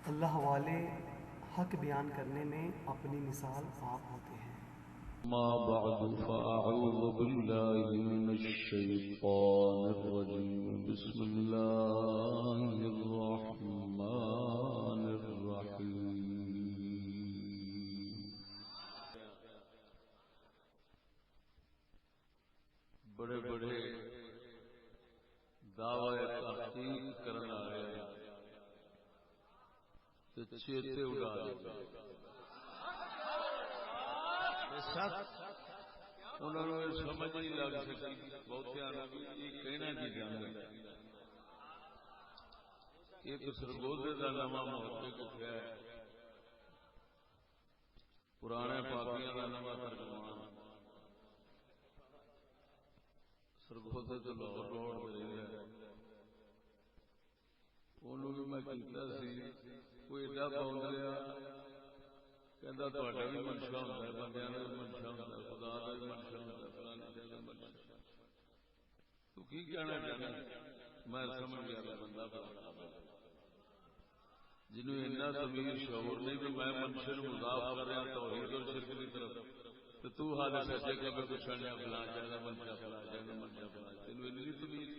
اللہ والے حق بیان کرنے میں اپنی مثال آپ ہوتے ہیں۔ ما بعد فأعوذ بالله من الشيطان الرجيم بسم الله الرحمن الرحيم۔ بڑے بڑے دعوی تحقیق کرنا ہے چیتے اڑا انہوں نے سمجھ نہیں لگ سکی بہت کہنا کی جانا ایک سرگوزے کا نواں محقق اٹھا ہے، پرانے پاپیاں کا نواں ترجمان سرگوزے تو لاہور روڈ پہ رہتا ہے، انہوں بھی میں کیتا سی کوئی ایڈا پاؤں لیا کہندا تہاڈا بھی منشا ہوندا ہے، بندیاں دا بھی منشا ہوندا ہے، خدا دا بھی منشا ہوندا ہے، فلانے شے دا منشا۔ تو کی کہنا چاہنا میں سمجھ گیا بندہ جنوں اتنا تمیز شعور نہیں کہ میں منشے نو مضاف کر رہا توحید اور شرک کی طرف، تو تو حال سچے کبھی پچھاڑیا فلاں چاہتا منشا فلاں چاہتا منشا فلاں، تینوں اتنی تمیز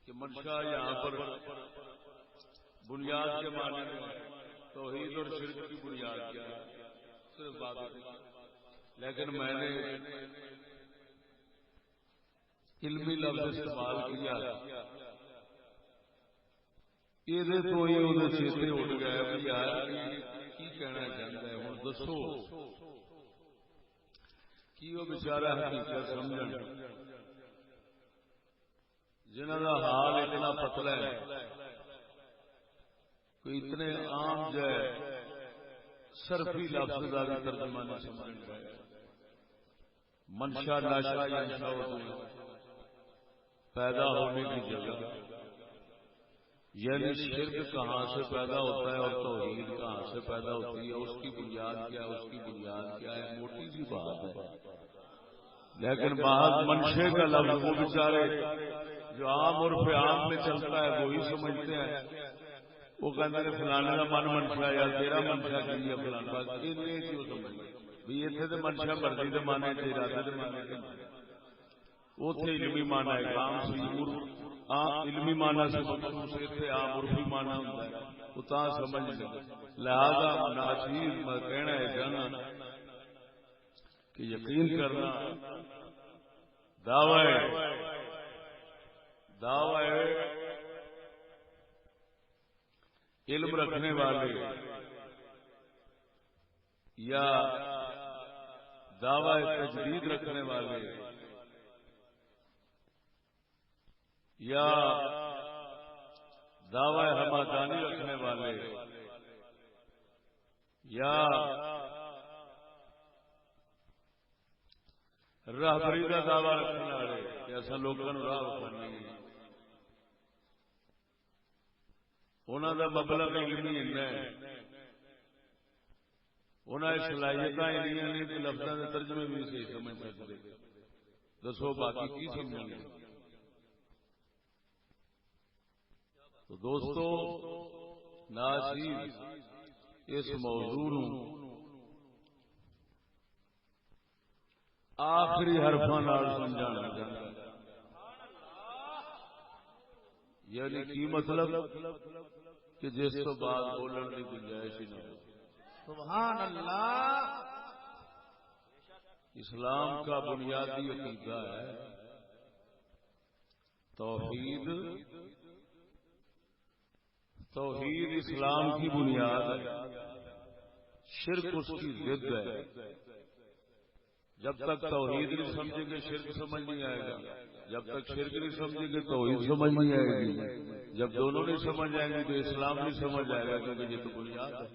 کہ منشا یہاں پر بنیاد کے معنی میں توحید اور شرک کی بنیاد کیا ہے صرف بات ہے، لیکن میں نے علمی لفظ استعمال کیا یہ تو یہ چیتے اٹھ گئے بھی یار کی کہنا چاہتا ہے، ہوں دسو کی وہ بیچارہ حقیقت سمجھن جنہوں کا حال اتنا پتلا ہے، کوئی اتنے عام جائے صرفی لفظ کا بھی ترجمہ نہیں سمجھ گئے، منشا ناشا ینشا پیدا ہونے کی جگہ، یعنی شرک کہاں سے پیدا ہوتا ہے اور توحید کہاں سے پیدا ہوتی ہے، اس کی بنیاد کیا ہے، اس کی بنیاد کیا ہے، موٹی سی بات ہے، لیکن بعض منشے کا لفظ وہ بیچارے جو عام عرف عام میں چلتا ہے وہی سمجھتے ہیں، وہ کہتے ہیں فلانے کا من منشا یا تیرا منشا کی ہے فلانا، کیوں سمجھ بھی اتنے تو منشا مرضی کے مانے ارادے کے مانے اتنے علمی مانا ہے، عام سی علمی مانا سے مخصوص اتنے عام عرفی مانا ہوتا ہے، وہ تا سمجھ لیں، لہذا ناچیز میں کہنا ہے جانا کہ یقین کرنا دعوی علم رکھنے والے یا دعوی تجدید رکھنے والے یا دعوی ہمادانی رکھنے والے یا راہبری کا دعوی رکھنے والے ایسا لوگوں راہ بکھانے انہوں کا مبلغ علمی ہے، انہیں صلاحیت نہیں کہ لفظوں کے ترجمے بھی صحیح سمجھ سکتے، دسو باقی کی سمجھیں گے؟ تو دوستو ناچیز اس موضوع آخری حرفاں نال سمجھانا چاہتا ہے، یعنی کی مطلب کہ جس تو بعد بولن کی گنجائش ہی نہ ہو۔ سبحان اللہ۔ اسلام کا بنیادی عقیدہ ہے توحید، توحید اسلام کی بنیاد ہے، شرک اس کی ضد ہے، جب تک توحید نہیں سمجھیں گے شرک سمجھ نہیں آئے گا، جب تک شرک نہیں سمجھیں گے توحید سمجھ نہیں آئے گی، جب دونوں نہیں سمجھ آئیں گے تو اسلام نہیں سمجھ آئے گا، کیونکہ یہ تو بنیاد ہے۔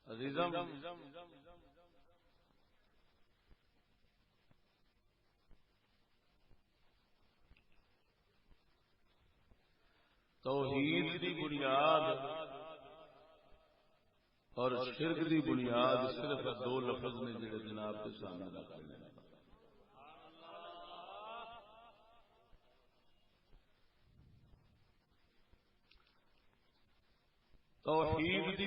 عزیزم توحید کی بنیاد اور شرک دی بنیاد صرف دو لفظ نے جڑے جناب کے سامنے رکھ رہے ہیں۔ توحید دی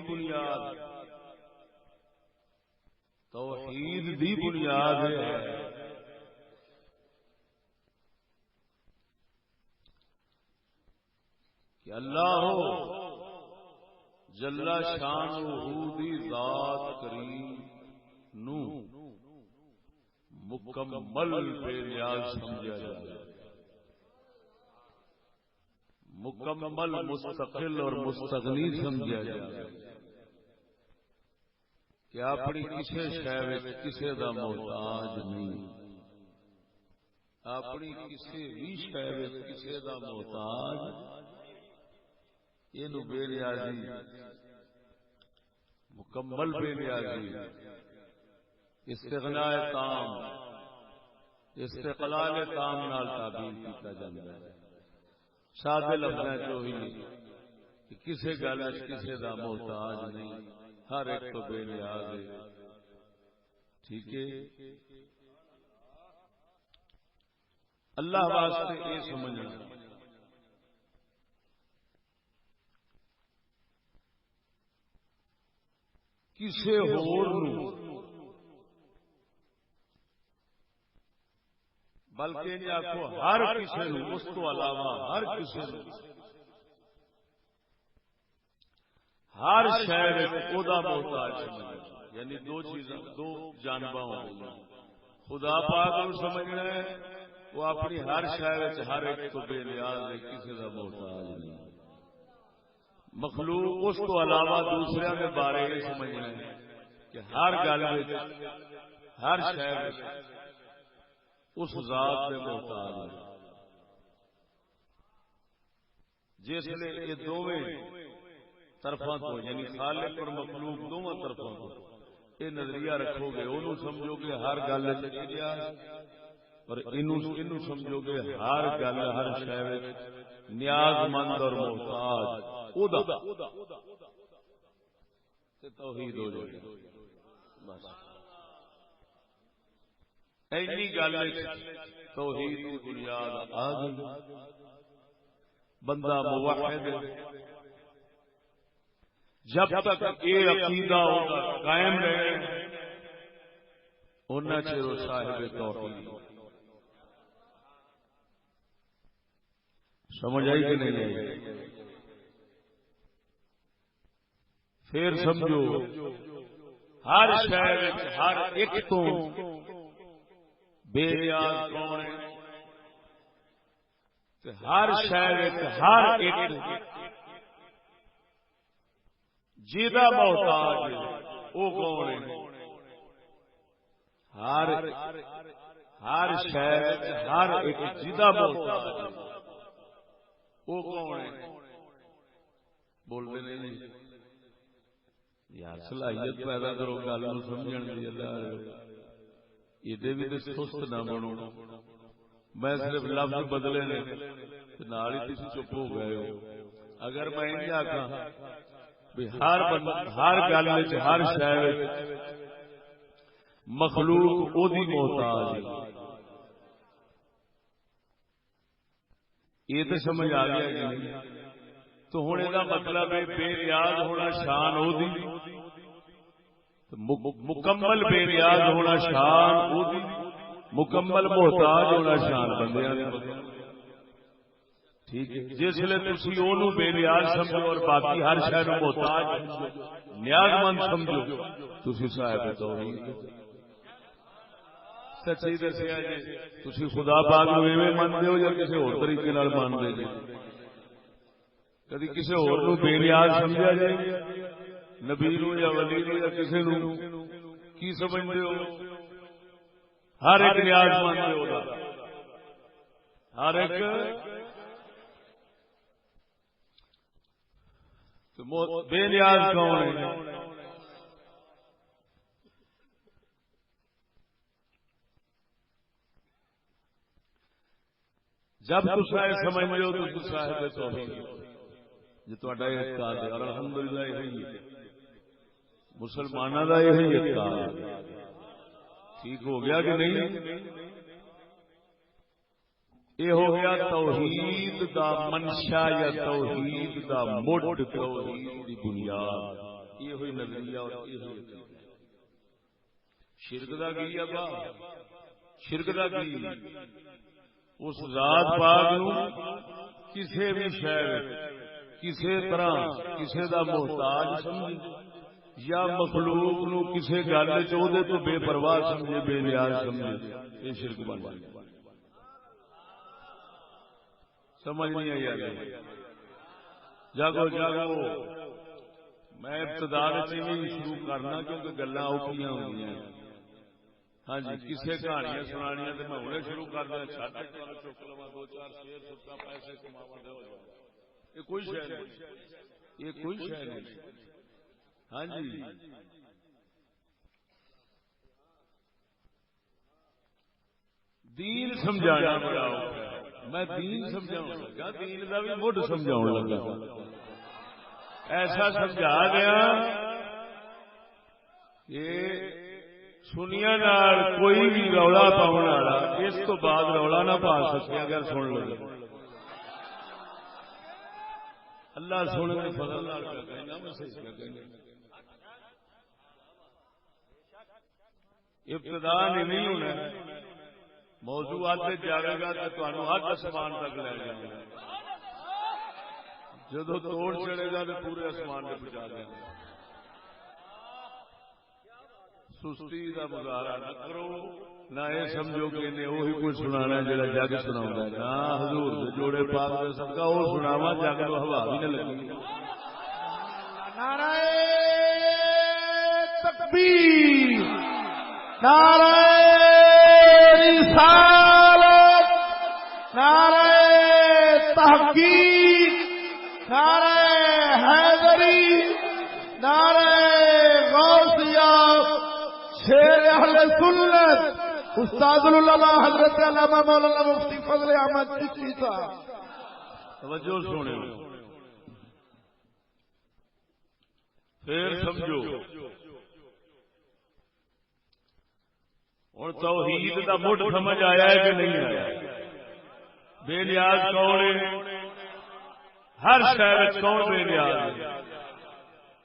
بنیاد ہے کہ اللہ جل شانہ دی ذات کریم نو مکمل بے نیاز سمجھا جائے، مکمل مستقل اور مستغنی سمجھا جائے کہ اپنی کسی شے وچ کسی دا محتاج نہیں، اپنی کسی بھی شے وچ کسی دا محتاج، یہ بے نیازی، مکمل بے نیازی، استغناء تام، استقلال تام نال تعبیر کیتا جاتا ہے۔ سادے لفظاں چ وہی کہ کسی گل وچ کسی دا محتاج نہیں، ہر ایک تو بے نیاز ہے۔ ٹھیک ہے، اللہ واسطے یہ سمجھنا کسی ہور نو، بلکہ یہ آخو ہر کسی نو، اس تو علاوہ ہر کسی نو، ہر شہر خدا محتاج سمجھنا، یعنی دو چیزاں، دو جانباں ہو گئی۔ خدا پاک نو سمجھنا ہے وہ اپنی ہر شہر ہر ایک تو بے نیاز ہے، کسی کا محتاج نہیں۔ مخلوق اس کو علاوہ دوسرے کے بارے میں سمجھنا ہے کہ ہر گل ہر شہر اس ذات کے محتاج ہے۔ جس لیے یہ دونوں طرفوں کو، یعنی خالق اور مخلوق دونوں طرفوں کو یہ نظریہ رکھو گے، انہوں سمجھو گے ہر گل اور انہوں سمجھو گے ہر گل ہر شے نیاز مند اور محتاج، توحید ہو جائے گی۔ بس ایسی گل توحید کی بنیاد آ گئی، بندہ موحد جب تک یہ عقیدہ ہوگا قائم رہے اُنہ چر صاحب توحید۔ سمجھ آئی کہ نہیں آئی؟ پھر سمجھو ہر شہر ہر ایک تو بے نیاز کون ہے، ہر شہر ہر ایک جیدہ محتاج وہ کون ہے، ہر شہر ہر ایک جیدہ محتاج وہ کون ہے؟ بولتے نہیں یار، صلاحیت پیدا کرو گل سمجھن دی، یہ بھی تو سست نہ بنو۔ میں صرف لفظ بدلے نے نال ہی تسی چپ ہو گئے ہو۔ اگر میں یہ آخا ہر گل ہر شہر مخلوق او دی محتاج، یہ تو سمجھ آ گیا کہ نہیں؟ تو ہوں یہ مطلب ہے بے نیاز ہونا شان او دی، مکمل بے نیاز ہونا شان او دی، مکمل محتاج ہونا شان بندیاں دی۔ ٹھیک ہے، جس لئے تسی اونوں بے نیاز سمجھو اور باقی ہر شے نوں محتاج نیاز مند سمجھو، تسی صاحب توحید۔ سچی دسیا جی، تسی خدا پاک نوں ایویں مانتے ہو یا کسی اور طریقے نال مانتے جی؟ کدی کسی اور نوں بے نیاز سمجھا جائے، نبی نوں یا ولی نوں یا کسی نوں کی سمجھتے ہو؟ ہر ایک نیاز مند ہے، ہر ایک بے نیاز کون ہے؟ جب تسا سمجھ لو تو صاحب توحید جی تہاڈا اعتقاد ہے، اور الحمدللہ یہی مسلمانوں کا یہی اعتقاد ہے۔ ٹھیک ہو گیا کہ نہیں؟ یہ ہو گیا توحید دا منشا یا توحید دا مڈ، توحید دی بنیاد، یہ ہوئی نظریہ اور یہ ہوئی شرک دا کی ابا، شرک دا کی اس ذات پاک نو کسی بھی شے کسی طرح کسی دا محتاج سمجھے یا مخلوق نو کسی گل چودے تو بے پرواہ سمجھے، بے نیاز سمجھے، یہ شرک بن جائے۔ سمجھ نہیں آئی آگے؟ جاگو جاگو، میں ابتدا نہیں شروع کرنا کیونکہ گلاں اوکھیاں ہوندی ہیں۔ ہاں جی، کسے کہانیاں سنانیاں تے میں ہنے شروع کر دیا، چھٹ چک لواں دو چار شیر ستا پیسے کماواں دے ہو جائے، یہ کوئی شے نہیں، یہ کوئی شے نہیں۔ ہاں جی، دین سمجھانا بڑا اوکھا ہے۔ میں دین سمجھاؤں لگا، دین دا بھی مڈ سمجھاؤں لگا، ایسا سمجھا گیا کہ سنیا نال کوئی بھی رولا پاؤن والا اس تو بعد رولا نہ پا سکے اگر سن لو۔ اللہ سونے کے فضل نال کہنا میں صحیح کہنا، ابتدا نہیں ہونا، موضوع آتے جائے گا تو تمہیں ہر آسمان تک لے جائے گا، جدو توڑ چڑھے گا تو پورے آسمان میں پہنچا دیں گا۔ سستی کا مظاہرہ نہ کرو، نہ یہ سمجھو کہ انہیں وہی کچھ سنانا جڑا جگ سنا، نہ حضور دے جوڑے پاک دے صدقہ وہ سناوا جگ کو ہوا بھی نہ لگی۔ نعرہ تکبیر، نعرہ رسالت، نعرہ تحقیق، نعرہ حیدری، نعرہ غوثیہ، شیر اہل سنت استاد العلماء حضرت علامہ مولانا مفتی فضل احمد چشتی صاحب۔ توجہ سونے، پھر سمجھو اور توحید کا مڈ سمجھ آیا ہے کہ نہیں آیا؟ بے نیاز کون ہے؟ ہر شہر کون بے نیاز ہے؟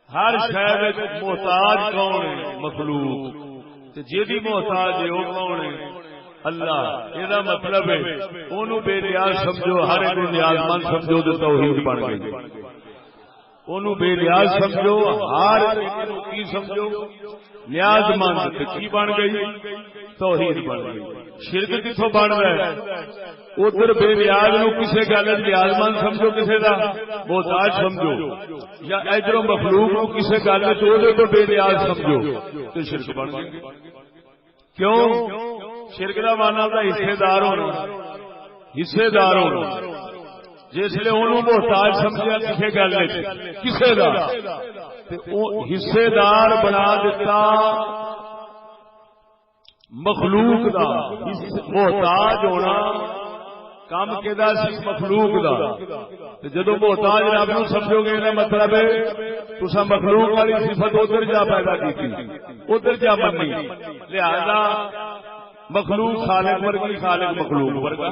ہر شہر محتاج کون ہے؟ مخلوق۔ جیدی محتاج ہے وہ کون ہے؟ اللہ۔ یہ مطلب ہے انہوں بے نیاز سمجھو، ہر ایک نیاز مند سمجھو تو توحید بن گئی۔ انہوں بے نیاز سمجھو، ہر کی سمجھو نیاز مند، کی بن گئی؟ توحید بن گئی۔ شرک کتوں بن رہا ہے؟ ادھر بے نیاز نو کسی گل نیاز مند سمجھو، کسی کا محتاج سمجھو، یا ادھر مخلوق نو کسی گل تو بے نیاز سمجھو تو شرک بن گئی۔ کیوں؟ شرک کا مانا تھا حصے دار ہونا، حصے دار ہونا۔ جس لیے انہوں محتاج سمجھا کسی گل کسی کا حصے دار بنا دیتا مخلوق دا۔ محتاج ہونا کام کہ مخلوق دا، جدو محتاج رب نو سمجھو گے نا مطلب ہے تسا مخلوق والی صفت ادھر جا پیدا کی، ادھر جا بنی، لہذا مخلوق خالق ورگی، خالق مخلوق ورگا۔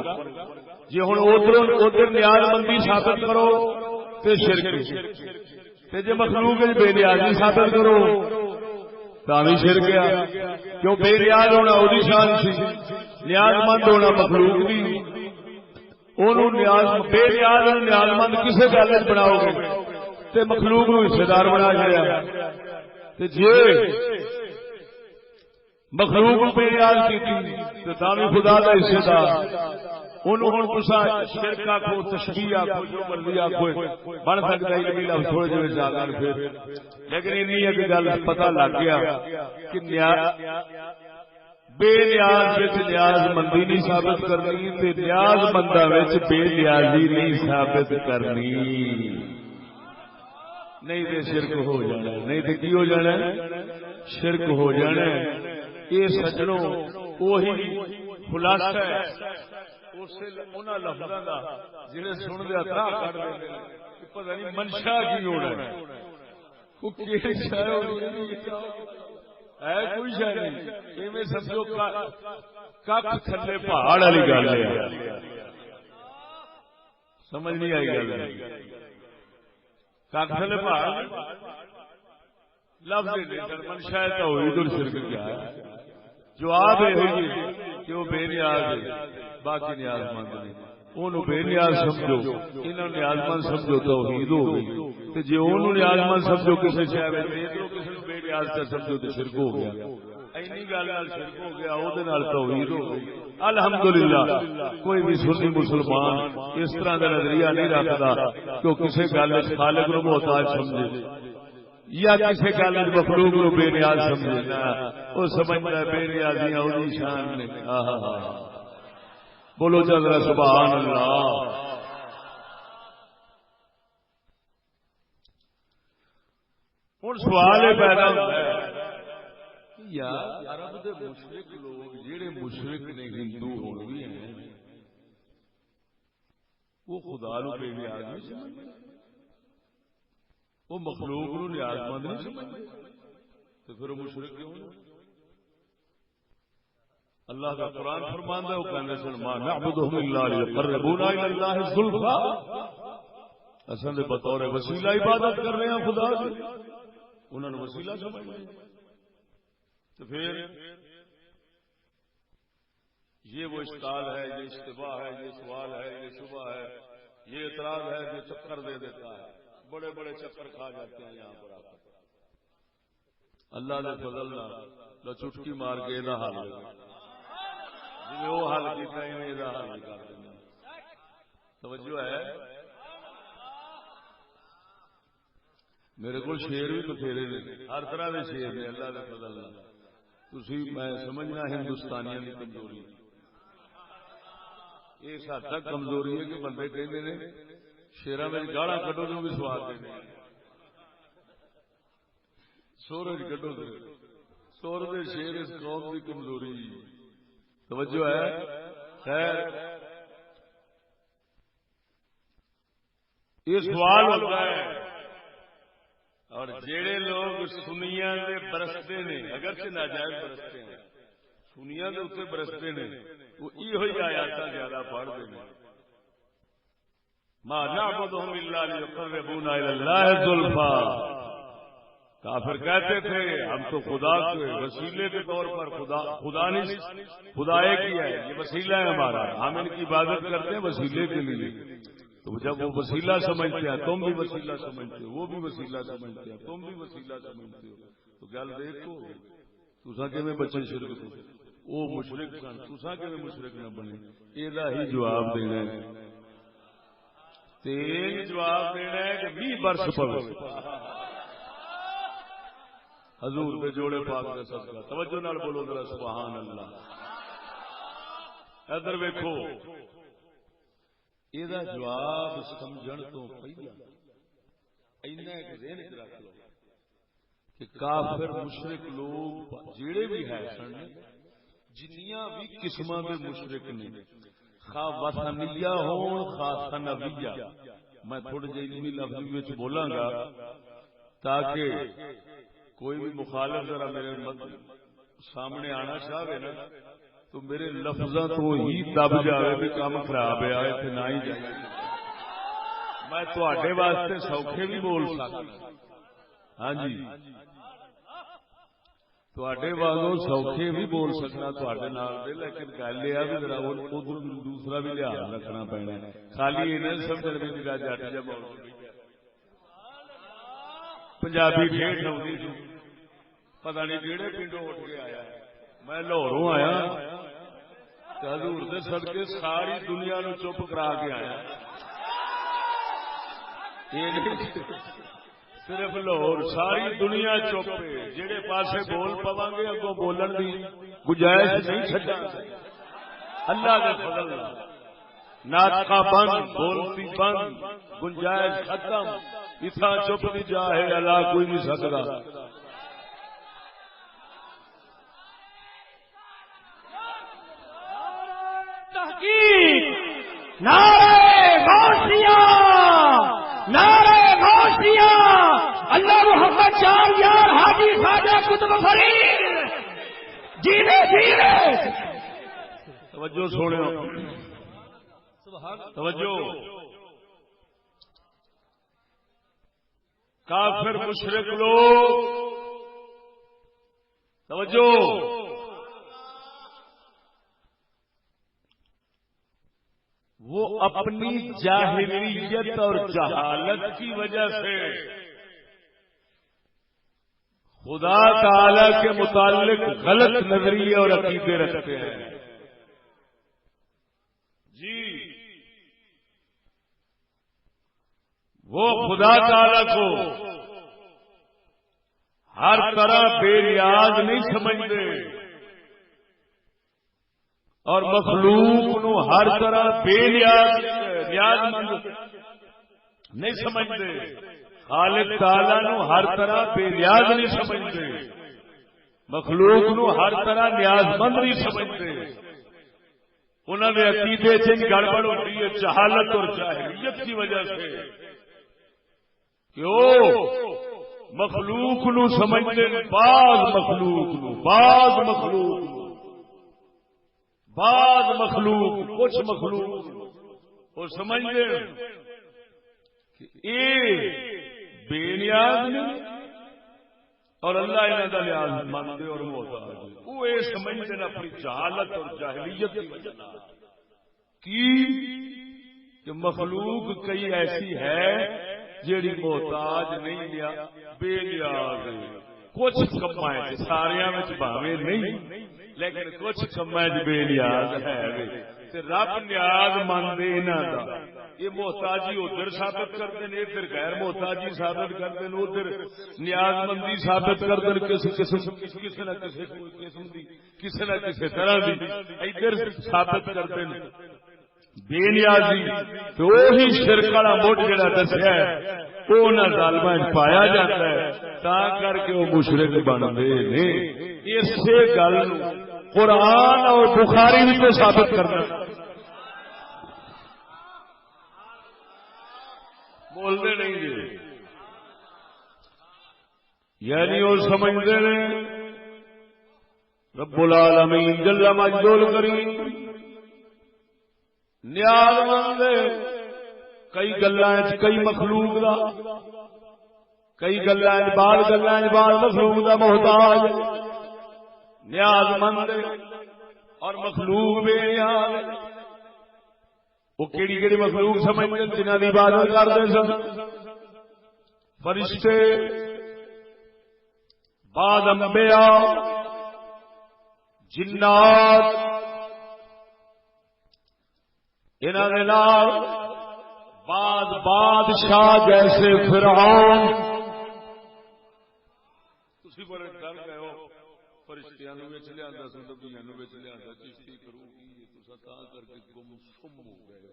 جی ہوں ادھر نیاز مندی ثابت کرو تو شرک، جی مخلوق بے نیازی ثابت کرو تھی شرک ہے۔ کیوں؟ بے نیاز ہونا وہی شان سی، نیاز مند ہونا مخلوق بھی۔ بے نیاز نیاز مند کسی گل بناؤ گے تو مخلوق نو حصے دار بنا چڑیا، جی مخلوق بے نیاز کی تو بھی خدا کا حصے دار۔ شرک آخو، تشبیہ آخو، جو مرضی آخو، بن سکتا ہے تھوڑے جی زیادہ پھر، لیکن این ایک گل پتہ لگ گیا کہ بے نیاز نیاز مندی نہیں ثابت کرنی، نیاز مندہ بے نیازی نہیں ثابت کرنی، نہیں تو شرک ہو جانا، نہیں تو کی ہو جانا؟ شرک ہو جانا۔ یہ سجنوں وہی خلاصہ ہے لفظوں کا جہاں سن دیا تھا پتا نہیں منشا کی ہونا ہے، کوئی شاید نہیں سمجھو کھ تھلے پہاڑ والی گل ہے۔ سمجھ نہیں آئی گل کاکھلے پہاڑ لفظ منشا توحید اور شرک کیا ہے؟ جواب یہ ہوئی کہ وہ بے نیاز ہے، باقی نیاز مند نہیں. انہوں بے نیاز سمجھو، انہوں نیاز مند سمجھو توحید ہو گئی. جی انہوں نیاز مند سمجھو کسی شہر کسی بے نیاز کا سمجھو تو شرک ہو گیا. اینی گل شرک ہو گیا، وہ توحید ہو گئی. الحمدللہ کوئی بھی سنی مسلمان اس طرح کا نظریہ نہیں رکھتا کہ وہ کسی گل خالق نو محتاج سمجھے یا کسی گل مخلوق نو بے نیاز سمجھے. وہ سمجھتا ہے بے نیازیاں وہی شان نے. بولو ذرا سبحان اللہ. ہوں سوال یہ پیدا ہوتا ہے یار عرب دے مشرک لوگ جہے مشرک نے ہندو ہو بھی ہیں وہ خدا نو بے نیاز نہیں سمجھتے، وہ مخلوق نو نیاز مند نہیں سمجھتے، تو پھر وہ مشرک کیوں؟ اللہ کا قرآن فرماندا ہے وہ کہندے سن ما نعبدهم الا ليقربونا الى الله زلفا، اصل دے بطور وسیلہ عبادت کر رہے ہیں خدا کی، انہوں نے وسیلہ سمجھ لیا. تو پھر یہ وہ اشکال ہے، یہ اشتباہ ہے، یہ سوال ہے، یہ شبہ ہے، یہ اعتراض ہے جو چکر دے دیتا ہے. بڑے بڑے چکر کھا جاتے ہیں یہاں پر آپ. اللہ نے فضل نہ چٹکی مار کے یہ حل جی وہ حل کیا حل کر دینا. توجہ ہے. میرے کو شیر بھی بتھیرے نے، ہر طرح کے شیر نے اللہ کے فضل نہ. تسی میں سمجھنا ہندوستانیاں کی کمزوری اس حد تک کمزوری ہے کہ بندے کہتے ہیں شیراں میں گاڑا کڈو تو بھی سواد دینے، سورج کڈو تو سور دے شیر اس قوم کی کمزوری. توجہ ہے. خیر یہ سوال ہوتا ہے اور جڑے لوگ سنیاں دے برستے نے اگرچہ ناجائز برستے ہیں سنیاں دے اتنے برستے نے وہ یہ آیات زیادہ پڑھتے ہیں. ما نعبدهم الا ليقربونا الى الله زلفا. کافر کہتے تھے ہم تو خدا کے وسیلے کے طور پر خدا نہیں خدا ایک ہی ہے، یہ وسیلہ ہے ہمارا، ہم ان کی عبادت کرتے ہیں وسیلے کے لیے. تو جب وہ وسیلہ سمجھتے ہیں تم بھی وسیلہ سمجھتے ہو، وہ بھی وسیلہ سمجھتے ہیں تم بھی وسیلہ سمجھتے ہو. تو گل دیکھو تساں کیویں بچے شرک تو وہ مشرک سن، تساں کیویں مشرک نہ بنے. یہ ہی جواب دینا ہے. تین جواب دینا ہے کہ 20 برس پڑے حضور دے جوڑے پاک کا صدقہ. توجہ نال بولو ذرا سبحان اللہ. ادھر ویکھو یہ جواب سمجھن تو پہلا اینا ایک ذہن وچ رکھ لو کہ کافر مشرک لوگ جڑے بھی ہے سن جنیاں بھی قسماں دے مشرک نے، خواہ وثنیہ ہون خواہ ثنویہ. میں تھوڑے جہی علمی لفظ وچ بولاں گا تاکہ کوئی بھی مخالف ذرا میرے سامنے آنا چاہے نا تو میرے لفظاں تو ہی دب جائے بھی کام خراب ہے تے نہ ہی جائے. میں تواڈے واسطے سوکھے بھی بول سکتا، ہاں جی تواڈے وانگوں سوکھے بھی بول سکنا تواڈے نال دے، لیکن گل یہ ہے ذرا ادھر دوسرا بھی لحاظ رکھنا پینا ہے. خالی یہ نہیں سمجھنا بھی میرا جٹ جا بول پنجابی ٹھیٹھ ہوندی سی پتہ نہیں کہڑے پنڈوں اٹھ کے آیا. میں لاہوروں آیا حضور دے صدقے ساری دنیا نو چپ کرا کے آیا. صرف لاہور ساری دنیا چپ ہے. جہے پاسے بول پواں گے اگوں بولن دی گنجائش نہیں چھڈا. اللہ دے فضل ناطقہ بند بولتی بند گنجائش ختم. اتنا چپ دی جا ہے اللہ کوئی نہیں سکتا. نعرہ غوثیہ نعرہ غوثیہ اللہ محمد چار یار حاجی خواجہ قطب فرید جینے جینے. توجہ سونے توجہ کافر مشرک لوگ توجہ وہ اپنی جاہلیت اور جہالت کی وجہ سے خدا تعالی کے متعلق غلط نظریے اور عقیدے رکھتے ہیں. جی وہ خدا تعالی کو ہر طرح بے نیاز نہیں سمجھتے اور مخلوق نو ہر طرح بے نیاز مند نہیں سمجھتے. خالق تعالی نو ہر طرح بے نیاز نہیں سمجھتے. مخلوق نو ہر طرح نیاز مند نہیں سمجھتے. انہوں نے عقیدے چ گڑبڑ ہوتی ہے جہالت اور جاہلیت کی وجہ سے کہ وہ مخلوق نو سمجھتے بعض کچھ مخلوق وہ سمجھتے کہ یہ بے نیاز نہیں اور اللہ انہوں کا نیاز مانتے اور محتاج. وہ یہ سمجھتے اپنی جہالت اور جاہلیت کی وجہ کہ مخلوق کئی ایسی ہے جیڑی محتاج نہیں بے نیاز. کچھ کما سارا بھاوے نہیں لیکن کچھ کما بے نیاز ہے. رب نیاز مانتے انہوں کا یہ محتاجی ادھر ثابت کرتے ہیں ادھر غیر محتاجی ثابت کرتے ہیں ادھر نیاز مندی ثابت کرتے ہیں کسی نہ کسی قسم کی کسی نہ کسی طرح کی ادھر ثابت کرتے ہیں بے نیازی. تو وہی شرک والا مٹ جڑا دسیا ہے وہ انہاں ظالماں پایا جاتا ہے تا کر کے وہ مشرک بنتے ہیں. اسی گل قرآن اور بخاری بھی تو ثابت کرنا بولتے نہیں جی. یعنی وہ سمجھتے ہیں رب العالمین جل مجدول کریم نیاز مند کئی گلاں کئی مخلوق دا کئی گلاں بعض مخلوق دا محتاج نیاز مند اور مخلوق بے نیاز. وہ کیڑی کیڑی مخلوق سمجھتے جنہاں دی عبادت کرتے سن فرشتے بعض انبیاء جنات انہاں دے نال بعض بادشاہ جیسے فرعون. تسی پر گل کہو فرشتیاں نو وچ لیاندا سنبیاں نو وچ لیاندا چشتی کرو گی تساں تا کر کے گم سم ہو گئے.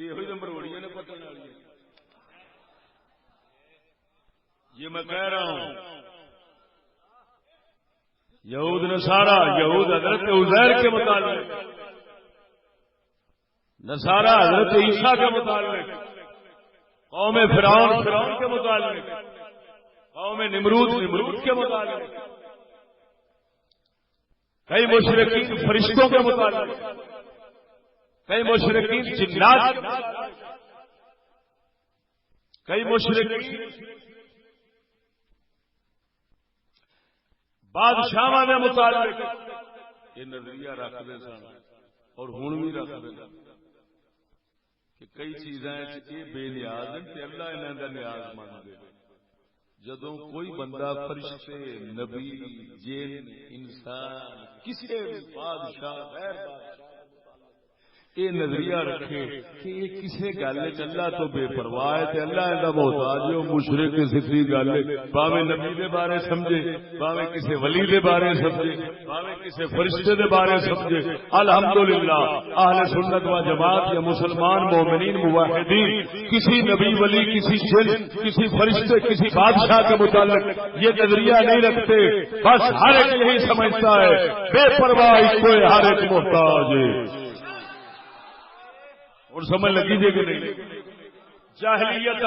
یہ ہوئی مروڑیاں نے پتن والی ہے. یہ میں کہہ رہا ہوں یہود نصارا یہود حضرت عزیر کے متعلق نصارا حضرت عیسیٰ کے متعلق قوم فرعون کے متعلق قوم نمرود کے متعلق کئی مشرکین فرشتوں کے متعلق کئی مشرکین جنات کئی مشرکین بادشاہ کے متعلق یہ نظریہ رکھتے سن اور ہوں بھی رکھتے ہیں کہ کئی چیزاں یہ بے نیاز ہیں اللہ انہوں کا نیاز مانتے. جدوں کوئی بندہ فرشتے نبی جن انسان کسی بھی بادشاہ غیر بادشاہ یہ نظریہ رکھے کہ یہ کسی گل اللہ تو بے پرواہ ہے اللہ کا محتاج ہے مشرک ذکری گل باویں نبی دے بارے سمجھے باویں کسی ولی دے بارے سمجھے باویں کسی فرشتے دے بارے سمجھے. الحمدللہ اہل سنت و جماعت یا مسلمان مومنین موحدین کسی نبی ولی کسی جن کسی فرشتے کسی بادشاہ کے متعلق یہ نظریہ نہیں رکھتے. بس ہر ایک یہی سمجھتا ہے بے پرواہ کوئی ہر ایک محتاج ہے. اور سمجھ لگی جی کہ نہیں. جاہلیت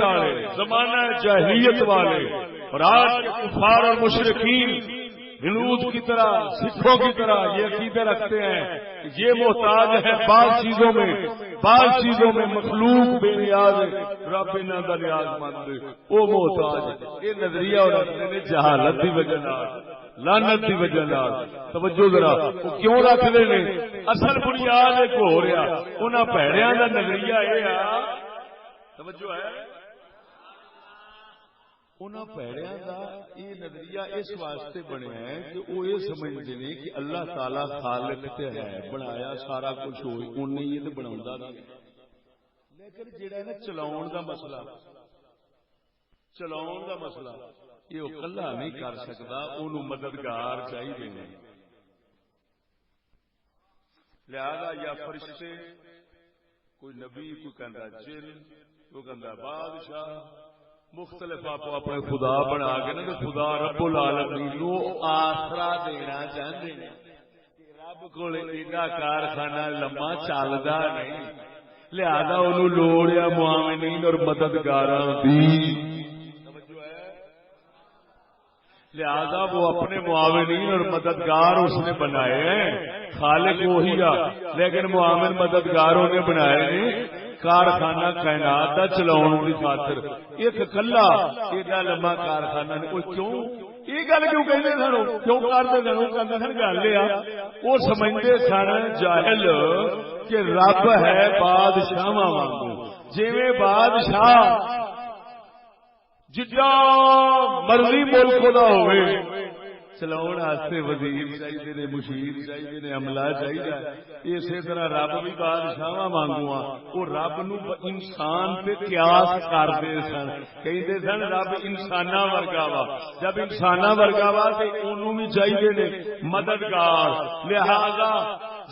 والے زمانہ جاہلیت والے اور آج کے کفار اور مشرکین ہنود کی طرح سکھوں کی طرح یہ عقیدے رکھتے ہیں کہ یہ محتاج ہے بعض چیزوں میں مخلوق بے نیاز ہے، رب انہاں دا نیاز مند ہے، وہ محتاج ہے۔ یہ نظریہ اور رکھتے نے جہالت کی وجہ لعنت کی وجہ توجہ ذرا وہ کیوں رکھتے ہیں؟ اصل بنیاد ایک ہو رہا انہاں پیڑیاں دا نظریہ یہ آ توجہ ہے انہاں پیڑیاں دا یہ نظریہ اس واسطے بنیا ہے کہ وہ یہ سمجھتے ہیں کہ اللہ تعالی خالق تے ہے، بنایا سارا کچھ ہوئی انہیں یہ تے بناوندا نہیں، لیکن جڑا ہے نا چلاؤن دا مسئلہ یہ اکلا نہیں کر سکتا، انہوں مددگار چاہیے، لہذا یا فرشتے، کوئی نبی، کوئی کہندا جن، کوئی کہندا بادشاہ، مختلف آپ اپنے خدا بنا کے نا خدا رب العالمین نو آسرا دینا چاہتے ہیں۔ رب کول ایڈا کارخانہ لما چلدا نہیں، لہذا انہوں لوڑ ہے معاونین اور مددگاراں دی، لہذا وہ اپنے معاونین اور مددگار اس نے بنائے ہیں، خالق وہی ہے لیکن معاون مددگاروں نے بنائے ہیں کارخانہ کائنات کا چلاؤن کی خاطر۔ ایک کلا ایڈا لمبا کارخانہ کیوں یہ گل کیوں کہتے سن، کیوں کرتے سن؟ وہ کہتے سن گل یہ وہ سمجھتے سن جاہل کہ رب ہے بادشاہ وانگو، جویں بادشاہ جڈا مرضی ملک دا ہوئے چلاؤن واسطے وزیر چاہیے نے، مشیر چاہیے نے، عملہ چاہیے، اسی طرح رب بھی بادشاہ وانگو آ، وہ رب نو انسان پہ قیاس کرتے سن، کہتے سن رب انساناں ورگا وا، جب انساناں ورگا وا تے انہوں بھی چاہیے نے مددگار، لہذا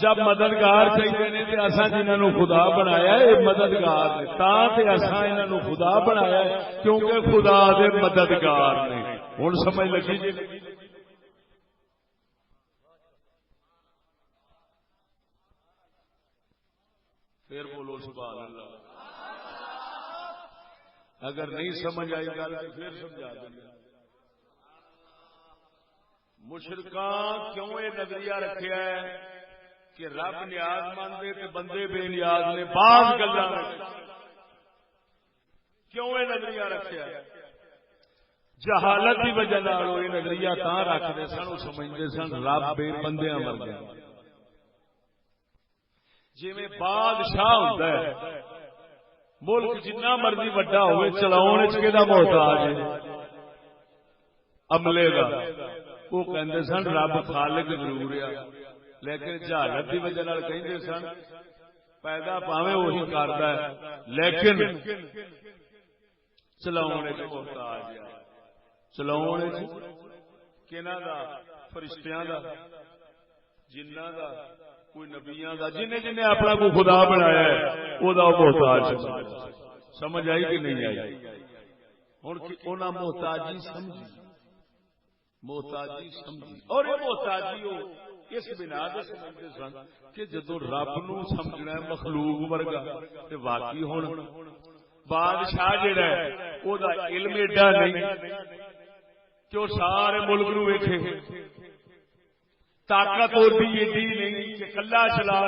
جب مددگار چاہیے نے تے اساں جنہاں نو خدا بنایا ہے مددگار نے، تاں تے اساں انہاں نو خدا بنایا ہے کیونکہ خدا دے مددگار نے۔ ہن سمجھ لگی جی؟ پھر بولو سبحان اللہ۔ اگر نہیں سمجھ آئی گل تو پھر سمجھا دیں۔ مشرکاں کیوں یہ نظریہ رکھیا ہے کہ رب نیاز مند ہے تے بندے بے نیاز نے؟ بعض گلاں کیوں یہ نظریہ رکھیا ہے؟ جہالت کی وجہ نال یہ نظریہ تاں رکھتے سن، وہ سمجھتے سن رب بے بندیاں ورگا، جی میں بادشاہ ہوتا ہے ملک جنہ مرضی وڈا ہوئے چلاؤن کہدا محتاج ہے عملے کا، وہ کہندے سن رب خالق ضرور ہے لیکن جہالت کی وجہ نال کہندے سن پیدا پاویں وہی کردا ہے لیکن چلاؤن محتاج ہے۔ چلاؤن کہنا دا؟ فرشتیاں دا، جنہاں دا، کوئی نبیاں دا، جنہیں جنہیں اپنا کو خدا بنایا ہے وہ دا محتاج۔ سمجھ آئی کہ نہیں آئی؟ ہن انہاں محتاجی سمجھی اور یہ محتاجی ہو اس بنا تے سمجھتے سن کہ جدوں رب نو سمجھنا ہے مخلوق ورگا تے واقعی ہن بادشاہ جڑا ہے او دا علم ایڈا نہیں کہ وہ سارے ملک نو ویکھے، طاقت ہوتی ایڈی نہیں کہ کلا چلا،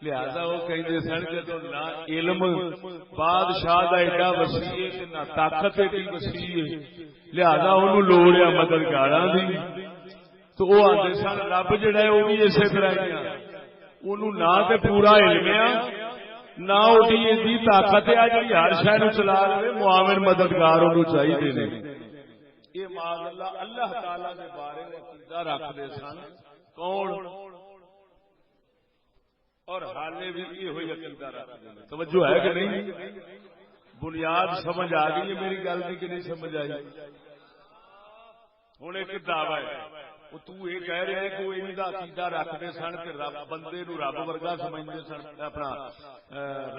لہذا وہ کہتے سن جدو نہ علم بادشاہ دا ایڈا وسیع ہے نہ طاقت ایڈی وسیع ہے، لہذا انہوں لوڑ ہے مددگاراں دی، تو وہ آتے سن رب جڑا ہے وہ بھی اسی طرح ہی انہوں نہ تے پورا علم ہے نہ اڈی ایڈی طاقت ہے جی ہر شے نو چلا لے، معاون مددگار انہوں چاہیے نے۔ یہ معاذ اللہ اللہ تعالی کے بارے میں عقیدہ رکھتے سن کون؟ اور حالے بھی یہ ہوئی عقیدہ رکھتے ہیں۔ توجہ ہے کہ نہیں؟ بنیاد سمجھ آ گئی ہے میری گل کی کہ نہیں سمجھ آئی؟ ہوں ایک دعوی ہے وہ تو یہ کہہ رہا ہے کہ وہ انہاں دا عقیدہ رکھتے سن کہ رب بندے نو رب ورگا سمجھتے سن، اپنا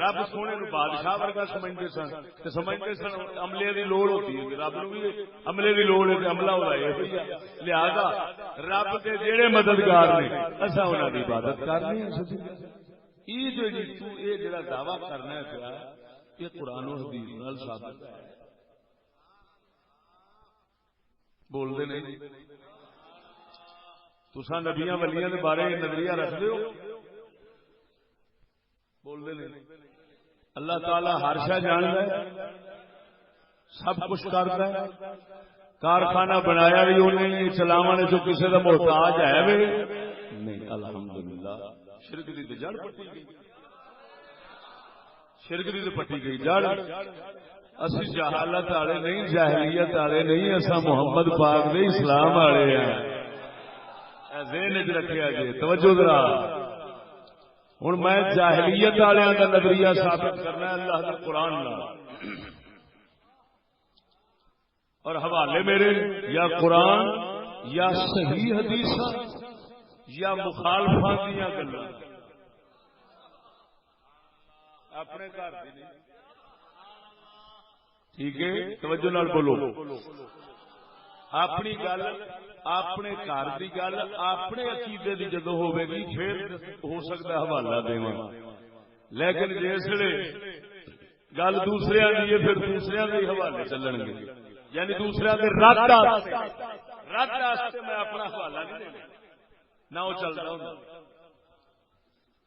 رب سونے نو بادشاہ ورگا سمجھتے سن، تے سمجھتے سن عملے دی لوڑ ہوتی ہے، رب نو بھی عملے دی لوڑ ہے تے عملہ ہوتا ہے، لہذا رب دے جڑے مددگار نے اساں انہاں دی عبادت کرنی ہے۔ یہ جو جی تو یہ جڑا دعویٰ کرنا ہے پیا یہ قرآن و حدیث نال ثابت ہے، بول دے نہیں؟ تسا نبیاں ولیاں دے بارے نظریہ رکھتے ہو؟ بولتے نہیں. اللہ تعالی ہر شے جاندا ہے، سب کچھ کردا ہے. کارخانہ بنایا بھی انہیں، چلاونے جو کسی کا محتاج ہے وے نہیں. الحمدللہ شرک دی تے جڑ پٹی گئی، شرک دی تے پٹی گئی جڑ. اسی جہالت والے نہیں، جاہلیت والے نہیں، اسا محمد پاک دے اسلام والے ہیں. ذہن وچ رکھیا جی، توجہ ذرا. ہن میں جاہلیت والوں کا نظریہ ثابت کرنا ہے اللہ کے قرآن نال، اور حوالے میرے یا قرآن یا صحیح حدیث یا مخالفاں دیاں گلاں. اپنے گھر دی نہیں. ٹھیک ہے، توجہ نال بولو. اپنی گل، اپنے گھر دی گل، اپنے عقیدے دی جدوں ہوے گی پھر ہو سکتا حوالہ دیواں. لیکن جسے گل دوسرے دی ہے پھر دوسرے دے حوالے چلن گے، یعنی دوسرے دے رد واسطے میں اپنا حوالہ نہیں دینا نہ وہ چلتا ہوں.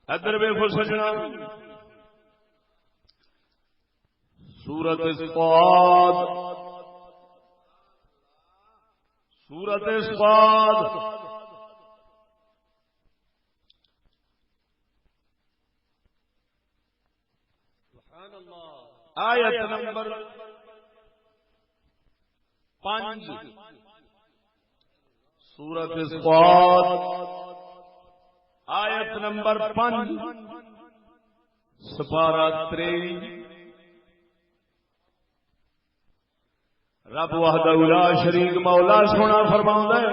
ادھر ویکھو سجنا، سورۃ صاد، سورۃ صاد آیت نمبر 5. سورۃ صاد آیت نمبر 5 سپارہ 3. رب وحدہ لا شریک مولا سونا فرماؤں ہے،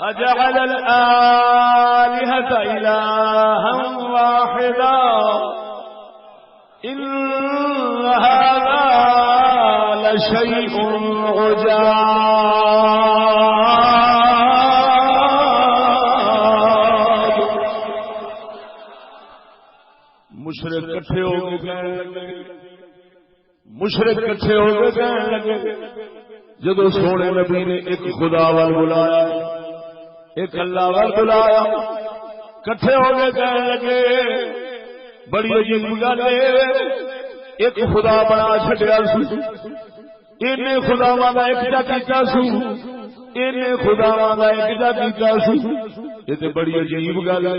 اجعل الآلہۃ الہا واحدا ان ھذا لشیء عجاب. مشرک کٹھے ہو گئے، مشرک کٹھے ہو کے کہنے لگے جدو سونے نبی نے ایک خدا وال بلایا، ایک اللہ وال بلایا، کٹھے ہو کے کہنے لگے بڑی عجیب گل ہے، ایک خدا بنا چھڈیا سی، اینے خداواں دا اکٹھا کیتا سی، اینے خداواں دا اکٹھا کیتا سی. یہ تے بڑی عجیب گل ہے.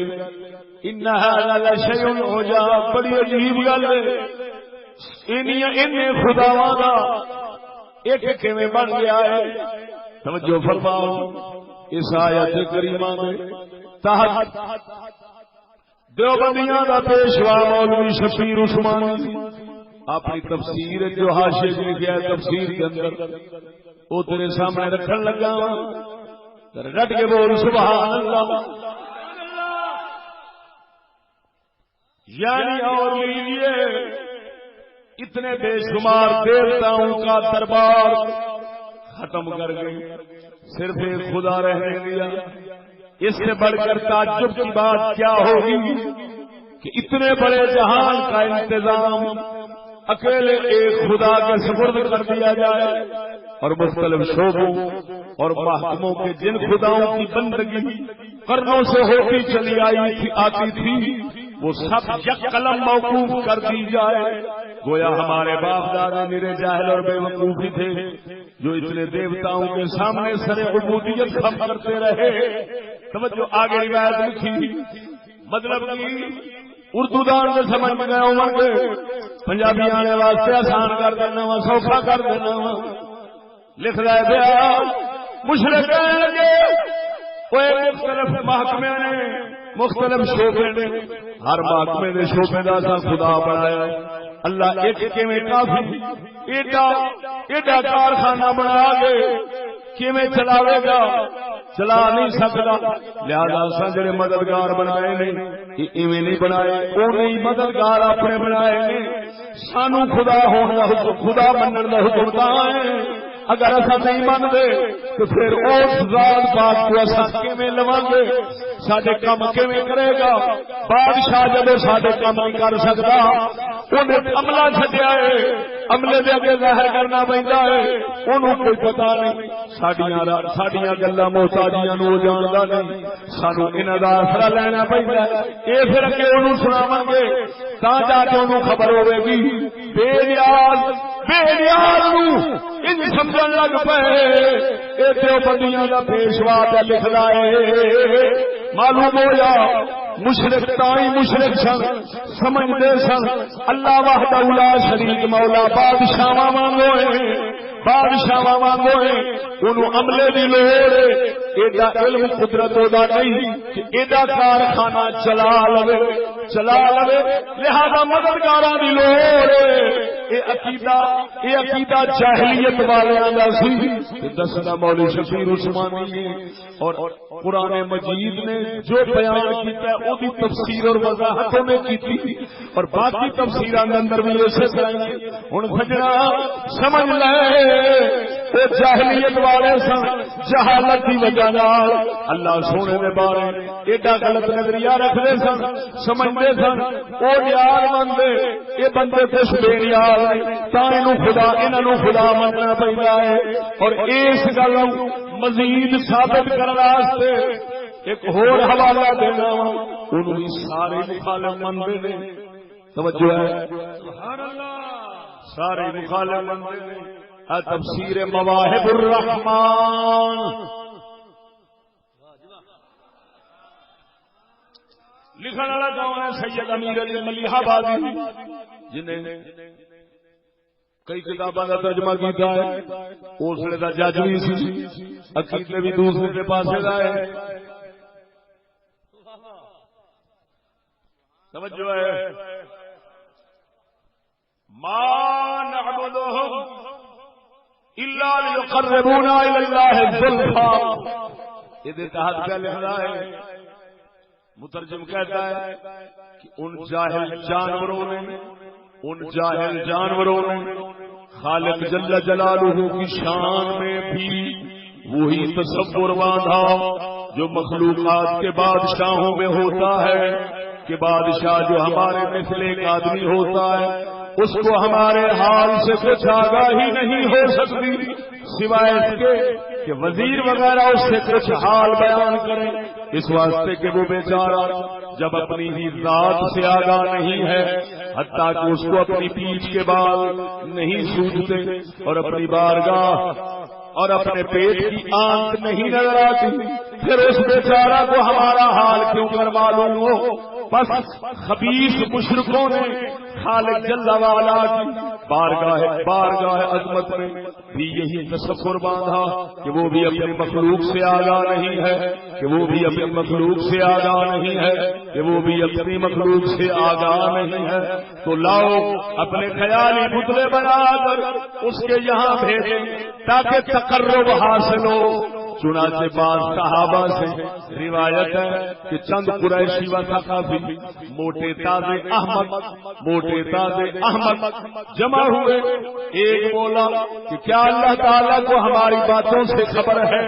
ان ھذا لشیء عجاب، بڑی عجیب گل ہے. انہیں خداواں دا ایک کیویں بن گیا ہے. توجہ فرماؤ، اس آیت کریمہ میں تحت دیوبندیاں دا پیشوا مولوی شفیع عثمانی اپنی تفسیر جو حاشیے میں لکھا ہے تفسیر کے اندر وہ تیرے سامنے رکھن لگا، رٹ کے بول سبحان اللہ. یعنی اور لیجیے اتنے بے شمار دیوتاؤں کا دربار ختم کر گئے، صرف ایک خدا رہنے دیا. اس سے بڑھ کر تعجب کی بات کیا ہوگی کہ اتنے بڑے جہان کا انتظام اکیلے ایک خدا کے سپرد کر دیا جائے، اور مختلف شعبوں اور محکموں کے جن خداؤں کی بندگی قرنوں سے ہوتی چلی آتی تھی وہ سب یک قلم موقوف کر دی جائے. گویا ہمارے باپ دادا میرے جاہل اور بے وقوف تھے جو اتنے دیوتاؤں کے سامنے سر عبودیت خم کرتے رہے. توجہ آگے روایت لکھی، مطلب کی اردو دان سے سمجھ میں گئے ہوں گے، پنجابی آنے واسطے آسان کر دینا وا، سوکھا کر دینا وا. لکھ رہے پیا مشرک کہنے لگے وہ مختلف محکمے نے، مختلف شعبے نے، ہر محکمے نے شعبے کا خدا بنایا. اللہ ایک کیویں کافی ایڈا کارخانہ بنا کے کیویں چلاوے گا؟ چلا نہیں سکتا. لہذا اساں جڑے مددگار بنائے نے ایویں نہیں بنائے، اونے ہی مددگار اپنے بنائے نے. سانو خدا ہون دا حکم، خدا منن دا حکم تا ہے. اگر ایسا نہیں مانتے تو پھر اس ذات پاک کو ایسا کیویں لواں گے؟ سارے کام کیویں کرے گا؟ بادشاہ جب سارے کام نہیں کر سکتا، انہیں عملہ چھڈیا ہے، عملے دے اگے ظاہر کرنا پیندا ہے، انہوں کوئی پتہ نہیں ساڈیاں گلاں محتاجیاں نو جاندا نہیں، سانو انہاں دا آسرا لینا پیندا ہے، اے پھر اگے انہوں سناواں گے تاں جا کے انہوں خبر ہوے گی بے نیاز نو ان سمجھن لگ پئے اے دیوبندیاں دا پیشوا تے لکھدا ہے، معلوم ہویا مشرک تائی مشرک سن سمجھدے سن اللہ وحدہ لا شریک مولا بادشاہاں وانگو ہے انہوں عملے دی لوڑ ہے، ایڈا علم قدرت دا نہیں کہ ایڈا کارخانہ چلا لوے لہذا مددگاراں دی لوڑ ہے۔ یہ عقیدہ جاہلیت والیاں دا سی، دسنا مولوی شفیع عثمانی نے اور قرآن مجید نے جو بیان کیتا ہے وہ تفسیر اور وضاحتوں میں کی اور باقی تفسیراں دے اندر بھی اسی طرح ہن سجنا سمجھ لے وہ جاہلیت والے سن، جہالت کی وجہ نال اللہ سونے دے بارے ایڈا غلط نظریہ رکھتے سن، سمجھتے سن وہ نیاز مند یہ بندے کچھ بے نیاز انہوں خدا مننا پڑتا ہے۔ اور اس گل مزید ثابت کرنے واسطے ایک ہور حوالہ دینا انہوں سارے مخالف منتے ہیں، توجہ ہے سبحان اللہ، سارے مخالف منتے ہیں۔ تفسیر مواہب الرحمان لکھن والا کون ہے؟ سید امیر علی ملیح آبادی، جنہیں کئی کتابوں کا ترجمہ کیا ہے، اس نے کا جج بھی سی، عقیدے بھی دوسرے کے پاس ہے، توجہ ہے۔ ما نعبدهم الا ليقربونا الى الله زلفى، یہ تحت کیا لکھنا ہے؟ مترجم کہتا ہے کہ ان جاہل جانوروں نے خالق جل جلالہ کی شان میں بھی وہی تصور باندھا جو مخلوقات کے بادشاہوں میں ہوتا ہے کہ بادشاہ جو ہمارے مثل ایک آدمی ہوتا ہے اس کو ہمارے حال سے کچھ آگاہی نہیں ہو سکتی سوائے اس کے کہ وزیر وغیرہ اس سے کچھ حال بیان کریں، اس واسطے کہ وہ بیچارہ جب اپنی ہی ذات سے آگاہ نہیں ہے، حتیٰ کہ اس کو اپنی پیٹھ کے بال نہیں سوجھتے اور اپنی بارگاہ اور اپنے پیٹ کی آنکھ نہیں نظر آتی، پھر اس بیچارہ کو ہمارا حال کیوں کر معلوم ہو؟ بس خبیث مشرکوں نے خالق جل وعلا کی بارگاہ عظمت میں بھی یہی تصور باندھا کہ وہ بھی اپنی مخلوق سے آگاہ نہیں ہے، کہ وہ بھی اپنی مخلوق سے آگاہ نہیں ہے، کہ وہ بھی اپنی مخلوق سے آگاہ نہیں ہے، تو لاؤ اپنے خیالی پتلے بنا کر اس کے یہاں بھیجیں تاکہ تقرب حاصل ہو۔ چنانچہ بعض صحابہ سے روایت ہے کہ چند قریشی و ثقافی موٹے تازے احمد جمع ہوئے، ایک بولا کہ کیا اللہ تعالیٰ کو ہماری باتوں سے خبر ہے؟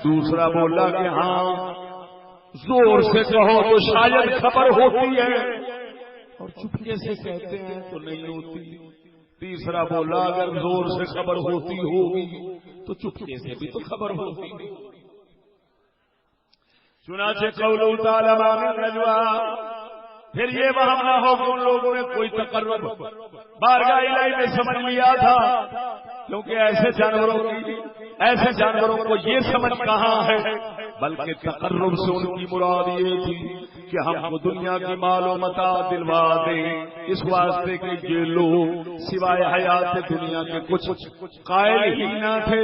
دوسرا بولا کہ ہاں، زور سے کہو تو شاید خبر ہوتی ہے اور چپکے سے کہتے ہیں تو نہیں ہوتی۔ تیسرا بولا اگر زور سے خبر ہوتی ہوگی تو چپکے سے بھی تو خبر ہوتی۔ چنانچہ قول تعالی من نجوا، پھر یہ وہم نہ ہو کہ ان لوگوں نے کوئی تقرب بارگاہ الہی میں سمجھ لیا تھا، کیونکہ ایسے جانوروں کو یہ سمجھ کہاں ہے، بلکہ تقرب سے ان کی مراد یہ تھی کہ ہم کو دنیا کی مال و متاع دلوا دیں، اس واسطے کہ یہ لوگ سوائے حیات دنیا کے کچھ قائل ہی نہ تھے،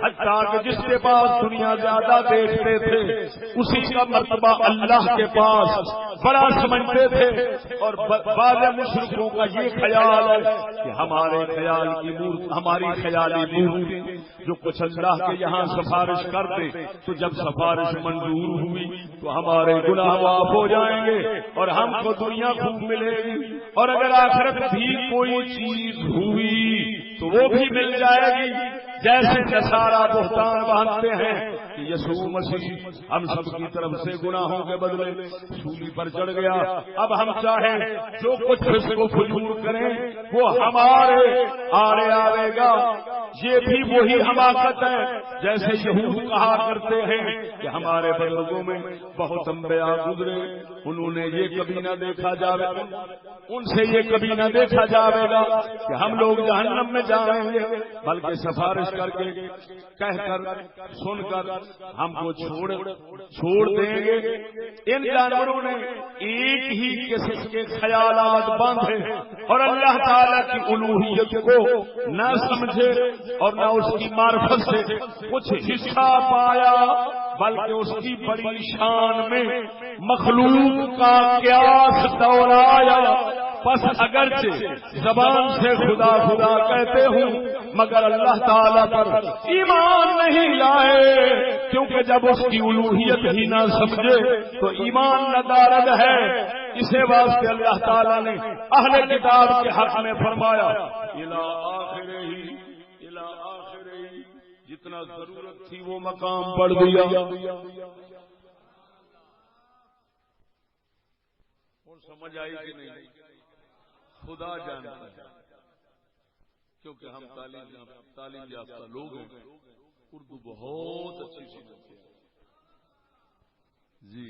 حتیٰ کہ جس کے پاس دنیا زیادہ دیکھتے تھے اسی کا مرتبہ اللہ کے پاس بڑا سمجھتے تھے۔ اور بعض مشرکوں کا یہ خیال ہے کہ ہماری خیالی مورتی جو کچھ اللہ کے یہاں سفارش کرتے تو جب سفارش منظور ہوئی تو ہمارے گناہ معاف ہو جائیں گے اور ہم کو دنیا خوب ملے گی، اور اگر آخرت بھی کوئی چیز ہوئی تو وہ بھی مل جائے گی۔ جیسے نصارا بہتان باندھتے ہیں کہ یسوع مسیح ہم سب کی طرف سے گناہوں کے بدلے سولی پر چڑھ گیا، اب ہم چاہیں جو کچھ فسق و فجور کریں وہ ہمارے آڑے آئے گا۔ یہ بھی وہی حماقت ہے جیسے یہود کہا کرتے ہیں کہ ہمارے بزرگوں میں بہت انبیاء گزرے، انہوں نے یہ کبھی نہ دیکھا جاوے، ان سے یہ کبھی نہ دیکھا جاوے گا کہ ہم لوگ جہنم میں جائیں گے، بلکہ سفارش کر کے کہہ کر سن کر ہم کو چھوڑ دیں گے۔ ان جانوروں نے ایک ہی قسم کے خیالات باندھے اور اللہ تعالی کی الوہیت کو نہ سمجھے اور نہ اس کی معرفت سے کچھ حصہ پایا، بلکہ اس کی بڑی شان میں مخلوق کا قیاس دوہرایا۔ پس اگرچہ زبان سے خدا خدا کہتے ہوں مگر اللہ تعالیٰ پر ایمان نہیں لائے، کیونکہ جب اس کی الوہیت ہی نہ سمجھے تو ایمان ندارد ہے۔ اسے واسطے اللہ تعالیٰ نے اہل کتاب کے حق میں فرمایا الی آخر جتنا ضرورت تھی وہ مقام پڑھ دیا۔ اور سمجھ آئی کہ نہیں؟ خدا جانتا ہے، کیونکہ ہم تعلیم یافتہ لوگ ہیں، اردو بہت اچھی سمجھتے ہیں جی۔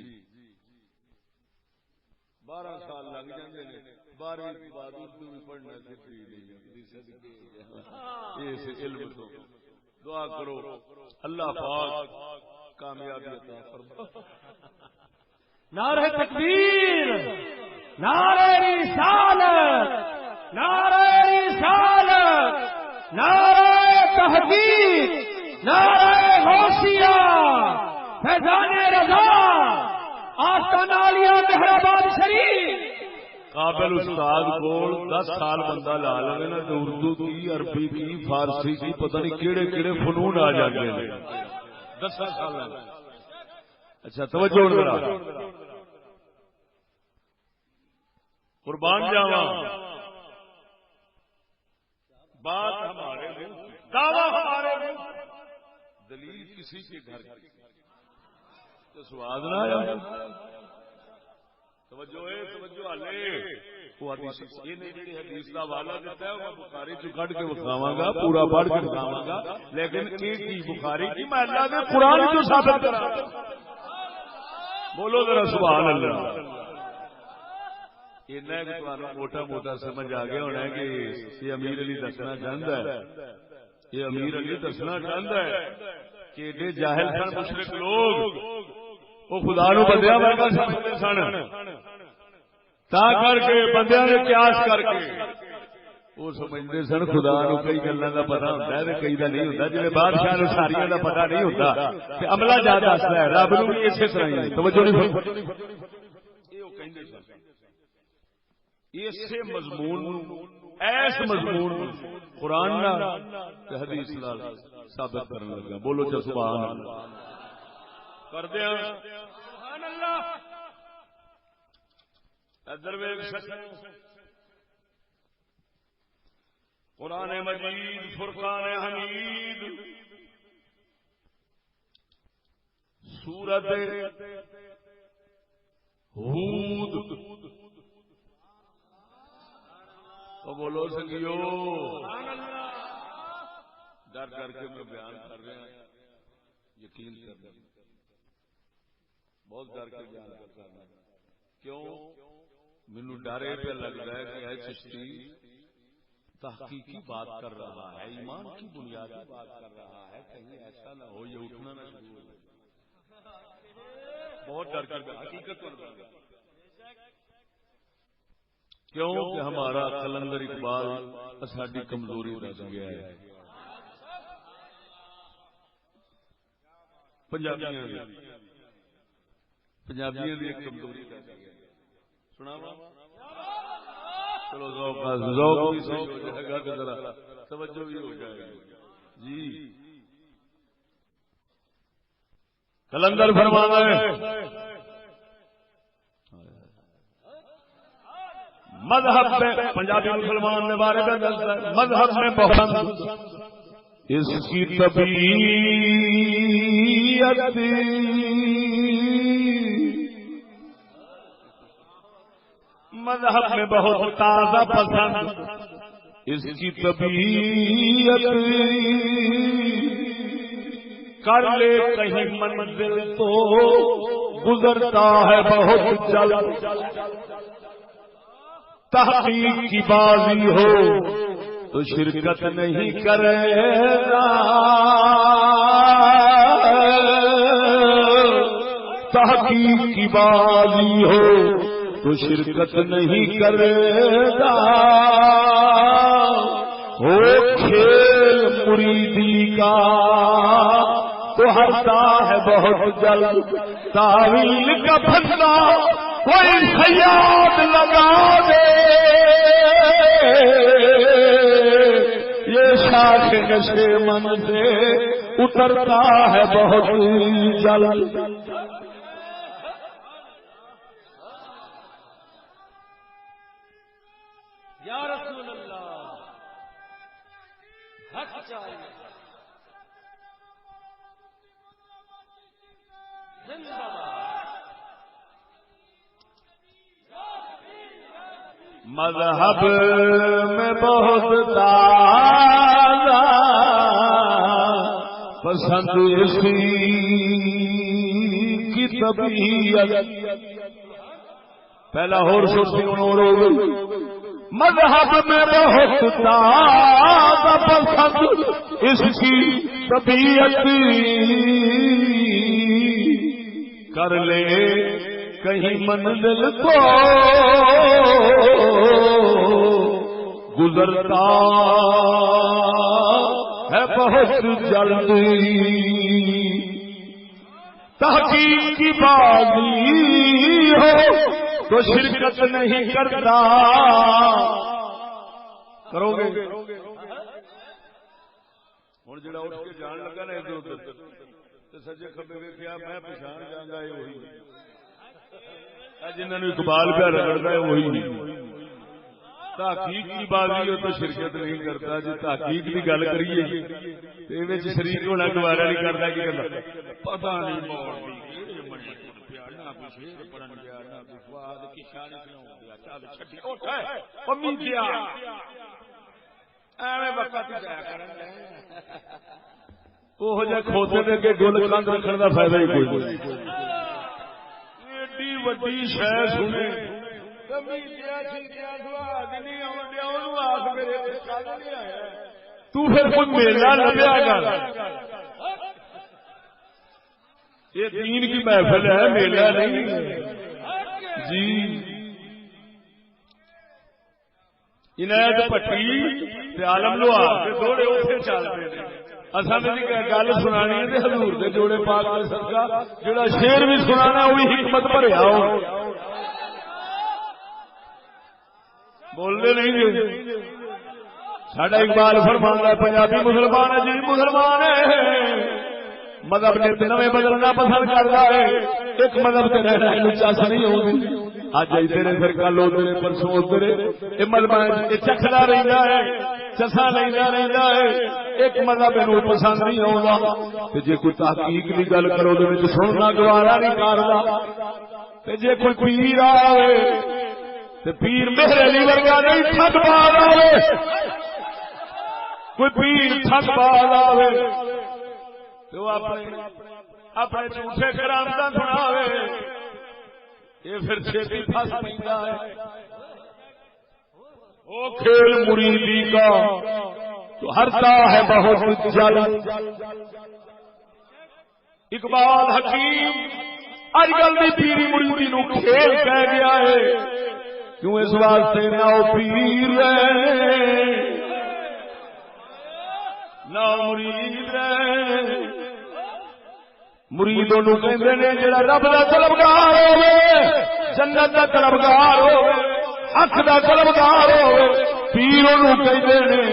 12 سال لگ جاندے نے، 12 کے بعد اردو بھی پڑھنا سیکھی نہیں، اس علم تو دعا کرو اللہ پاک کامیابی عطا فرمائے۔ نعرہ تکبیر، نعرہ رسالت، نعرہ رسالت، نعرہ تحقیق، نعرہ غوثیہ، فیضان رضا، آستانہ عالیہ مہرآباد شریف۔ قابل استاد کو 10 سال بندہ لا لے نا تو اردو کی، عربی کی، فارسی کی، پتہ نہیں کیڑے کیڑے فنون آ جاتے ہیں 10 سال۔ اچھا توجہ ذرا، قربان جاواں، بات ہمارے دعویٰ ہمارے دلیل کسی کے گھر کی تو سواد نہ آیا۔ توجہ وہ حدیث کا حوالہ دیتا ہے، میں بخاری چ کٹ کے بکھاواں گا، پورا پڑھ کے بکھاواں گا، لیکن ایک ہی بخاری کی میں اللہ کے قرآن جو ثابت کرا۔ بولو ذرا سبحان اللہ۔ موٹا موٹا سمجھ آ گیا ہونا ہے کہ یہ امیر علی دسنا چاہتا ہے، یہ امیر علی دسنا چاہتا ہے کہ ایڈے جاہل سن مشرک لوگ وہ خدا نو بندیاں ورگا سمجھتے سن، تا کر کے بندیاں نے قیاس کر کے وہ سمجھتے سن خدا نو کئی گلاں دا پتہ ہوندا ہے تے کئی دا نہیں ہوندا، جویں بادشاہ نو ساریاں دا پتہ نہیں ہوندا تے عملہ زیادہ دسدا ہے، رب نو بھی اسی طرح ہی۔ توجہ نہیں فرمائی، یہ وہ کہندے سن۔ اسے مضمون ایس مضمون قرآن تے حدیث نال ثابت کرنے لگا۔ بولو چا سبحان اللہ کر دیا۔ سبحان اللہ۔ ادھر قرآن مجید فرقان حمید سورت ہود۔ تو بولو سنگیو، ڈر ڈر کے میں بیان کر رہا ہوں، یقین کر رہا ہوں، بہت ڈر کے بیان کرتا ہوں۔ کیوں؟ مینو ڈر یہ پہ لگ رہا ہے کہ اے چشتی تحقیقی بات کر رہا ہے، ایمان کی بنیادی بات کر رہا ہے، کہیں ایسا نہ ہو یہ اٹھنا نہ شروع ہو جائے۔ بہت ڈر کر حقیقت پر ڈر گیا۔ کیوں کہ ہمارا قلندر اقبال ساری کمزوری دس گیا ہے، پنجابیوں کی کمزوری دس گیا۔ سنا چلو ذوق بھی صحیح ہو جائے گا کہ ذرا توجہ بھی ہو جائے گی جی۔ قلندر فرمانا ہے مذہب میں، پنجابی مسلمان نے بارے میں مذہب میں بہت اس کی طبیعت مذہب میں بہت تازہ پسند، اس کی طبیعت کر لے کہیں منزل تو گزرتا ہے بہت جلد، تحقیق کی بازی ہو تو شرکت نہیں کرے گا، تحقیق کی بازی ہو تو شرکت نہیں کرے گا، ہو کھیل مریدی کا تو ہرتا ہے بہت جلد، تعویل کا پھندا کوئی خیاط لگا دے، یہ شاخ نشے من سے اترتا ہے بہت جلد۔ یا رسول اللہ حق چاہیے زندہ مذہب میں بہت تازہ پسند اس کی طبیعت، پہلا اور سوچتی مذہب میں بہت تازہ پسند اس کی طبیعت کر لے کہیں منزل کو گزرتا ہے بہت جلدی، تحقیق کی بازی ہو تو شرکت نہیں کرتا، کرو گے ہوں جڑا اٹھ کے جان لگا نا ادھر ادھر سجے کبے ویکھیا میں پچھان جانا ہے وہی جنہوں نے اقبال پہ رگڑتا ہے وہی تحقیق کی بازی ہو تو شرکت نہیں کرتا، جی تحقیق کی گل کریے شریک ہونا گوارا نہیں کرتا کہ پتا نہیں وہ کھوتے دے کے گل کند رکھنے کا فائدہ ہی کوئی نہیں، ایڈی وڈی شہ سنے تو پھر کوئی میلہ لگیا گا، یہ دین کی محفل ہے میلہ نہیں جی۔ عنایت پٹی عالم لوہار کے دوڑے اوتھے چلتے ہیں، اصل میں گل سنانی ہے حضور دے جوڑے پاک دے صدقہ جڑا شعر بھی سنانا وہی حکمت بھریا ہو، بولتے نہیں جی۔ ساڈا اقبال فرماندا ہے پنجابی مسلمان ہے جی مسلمان ہے، مذہب نے نویں بدلنا پسند کرتا ہے، ایک مذہب سے رہنا چس نہیں ہوگی، اج ادھر پھر کل ادھر پرسوں ادھر، یہ مذہب چکھدا رہتا ہے چسا لینا رہتا ہے، ایک مذہب پسند نہیں ہوگا، جی کوئی تحقیق کی گل کرو تو سننا گوارا نہیں کرتا، جی کوئی پیر آئے تو پیر میرے علی ورگا نہیں تھک پال آئے، کوئی پیر تھک پال آئے تو اپنے جھوٹے کرامتا سناوے، یہ پھر چھیتی پھنس پیندا ہے، وہ کھیل مریدی کا تو ہرتا ہے بہت جلد۔ اقبال حکیم اج کل کی پیری مریدی نو کھیل کہہ گیا ہے، کیوں اس واسطے نہ وہ پیر رہے نہ مرید رہے، مریدوں نو کہندے نے جڑا رب دا طلبگار ہوے، جنت دا طلبگار ہوے، حق دا طلبگار ہوے، پیروں نو کہندے نے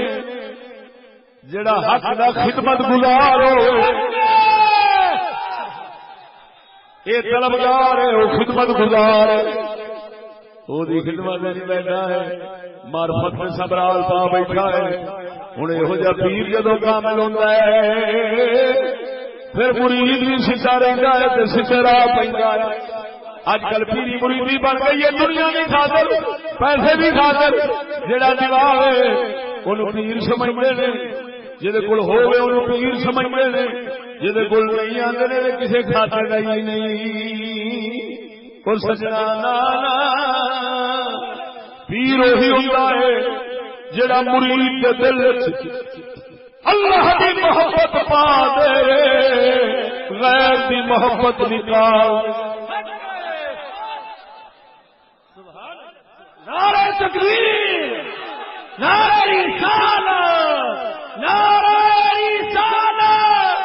جڑا حق دا خدمت گزار ہوے، اے طلبگار ہے او خدمت گزار ہے، او دی خدمت نہیں بیٹھا ہے معرفت میں سبرال پا بیٹھا ہے ہوں یہو جہ پیر جدو کامل ہوتا ہے پھر مرید بھی سچا رہتا ہے تو سچے راہ پہنتا ہے. اج کل پیری مریدی بن گئی ہے دنیا کی خاطر پیسے بھی خاطر جہاں دماغ ہے انہوں پیر سمجھتے ہیں جہد کول ہوئے انہوں پیر سمجھتے ہیں جہد کول نہیں آتے نے کسی خاطر کا ہی نہیں. اور سجنا نانا پیر وہی ہوتا ہے جڑا مرید کے دل اللہ کی محبت پا دے غیر کی محبت نکال. نعرہ تکبیر نعرہ رسالت نعرہ رسالت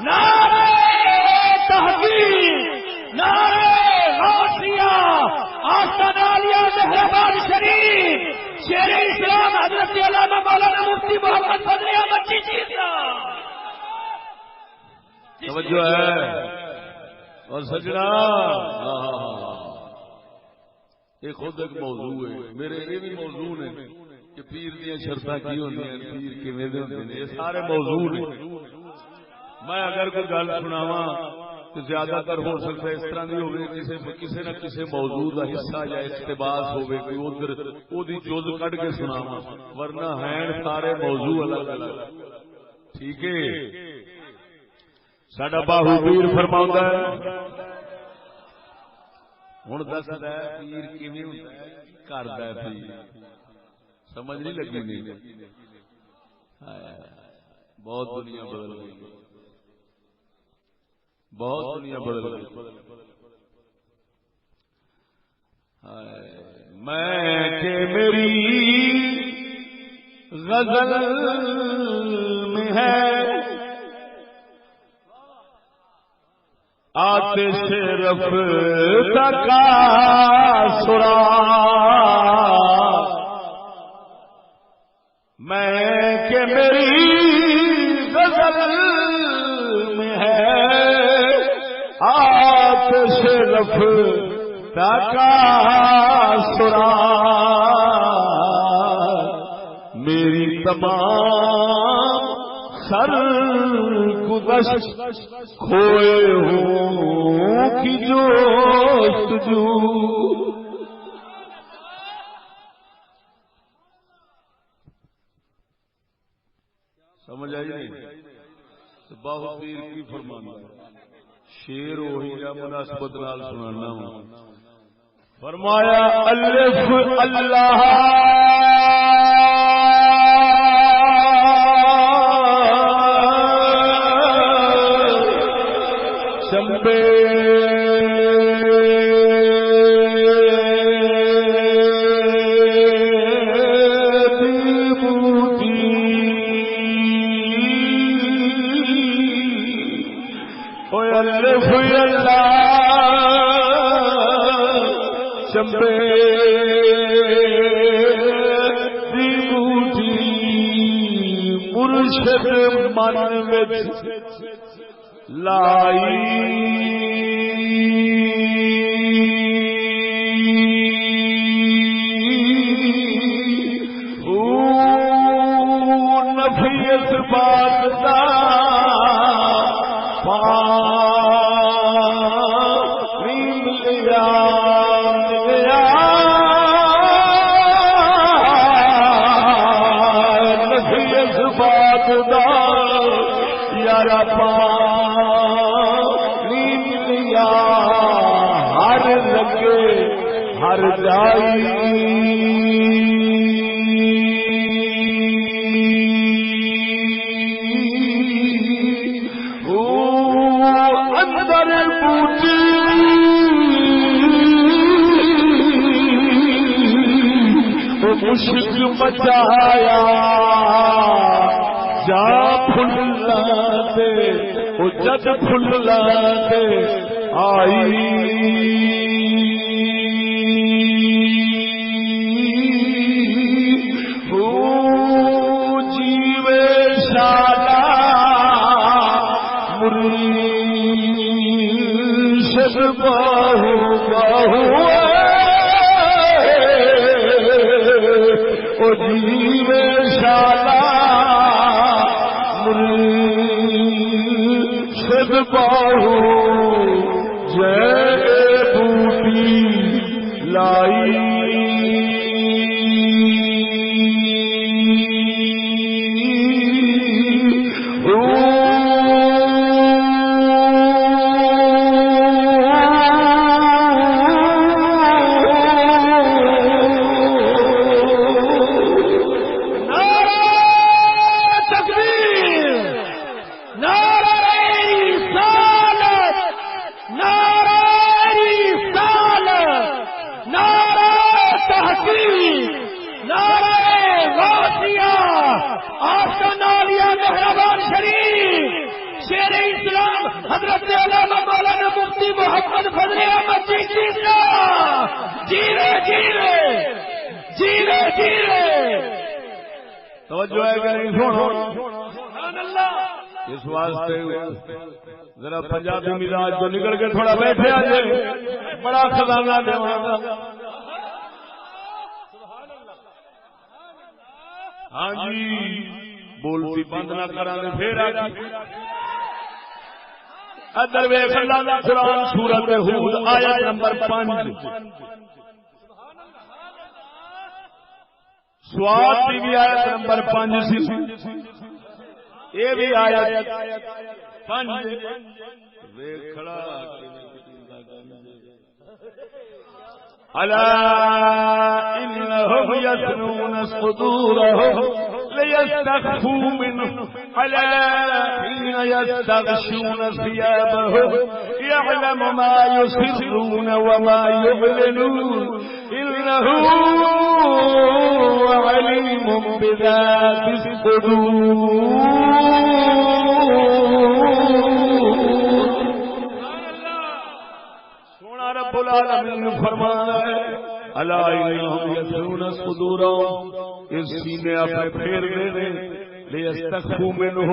نعرہ تحقیق نعرہ غوثیہ آستان عالیہ مہربان شریف شیر اسلام حضرت علامہ مولانا مفتی محمد فضل احمد چشتی صاحب. توجہ ہے اور سجنا یہ خود ایک موضوع ہے میرے یہ بھی موضوع نے کہ پیر دیا شرطاں کی ہوتی ہیں پیر کیویں دے ہوندے نے یہ سارے موضوع نے. میں اگر کوئی گل سناواں تو زیادہ تر ہو سکتا ہے اس طرح نہیں ہوگی کسی نہ کسی موضوع کا حصہ یا اقتباس ہوگی کوئی ادھر وہ جز کٹ کے سناواں ورنہ ہیں سارے موضوع الگ الگ. ٹھیک ہے ساڈا باہو پیر فرماؤندا ہے ہوں دستا ہے پیر کیویں ہوندا ہے کردا ہے پیر سمجھ نہیں لگی نہیں. بہت دنیا بدل گئی بہت دنیا بدل گئی. میں کہ میری غزل میں ہے آتش رفتہ کا سراغ میں کہ میری غزل میں ہے آتش رفتہ کا سراغ میری تمام سر گزشت کھوئے ہوں کی جستجو سمجھ آئی نہیں. باہو پیر کی فرمانا شیر وہی یا مناسبت نال سنانا ہوں. فرمایا الف اللہ چمبے چمبے دی بوٹی مرشد من وچ لائی نفیت بات دا ہر لگے ہر جائی اندر پوچھی مشک بچایا جا پھلا دے وہ جد پھلا دے آئی جیوے شالا مرشد باہو باہو جے بوٹی لائی حضرت علامہ مولانا مفتی محمد فضل احمد جیوے توجہ ہے کہ نہیں؟ سبحان اللہ۔ اس واسطے ذرا پنجابی مزاج تو نکل کے تھوڑا بیٹھے آجے، بڑا خزانہ دیوانا۔ ہاں جی، بولتی بند نہ کرانے پھر آگے ادھر ویکھ اللہ دا قرآن سورۃ ہود آیت نمبر 5 سواد کی بھی آیت نمبر 5 سی، یہ بھی آیت 5 ویکھ کھڑا الا انهم يثنون صدورهم ليستخفوا منه الا حين يستغشون ثيابهم يعلم ما يسرون وما يعلنون انه عليم بذات الصدور۔ رب العالمین فرمانا ہے الا انہم یثنون صدورهم، اس سینے اپنے پھیر دینے لیستخفوا منہ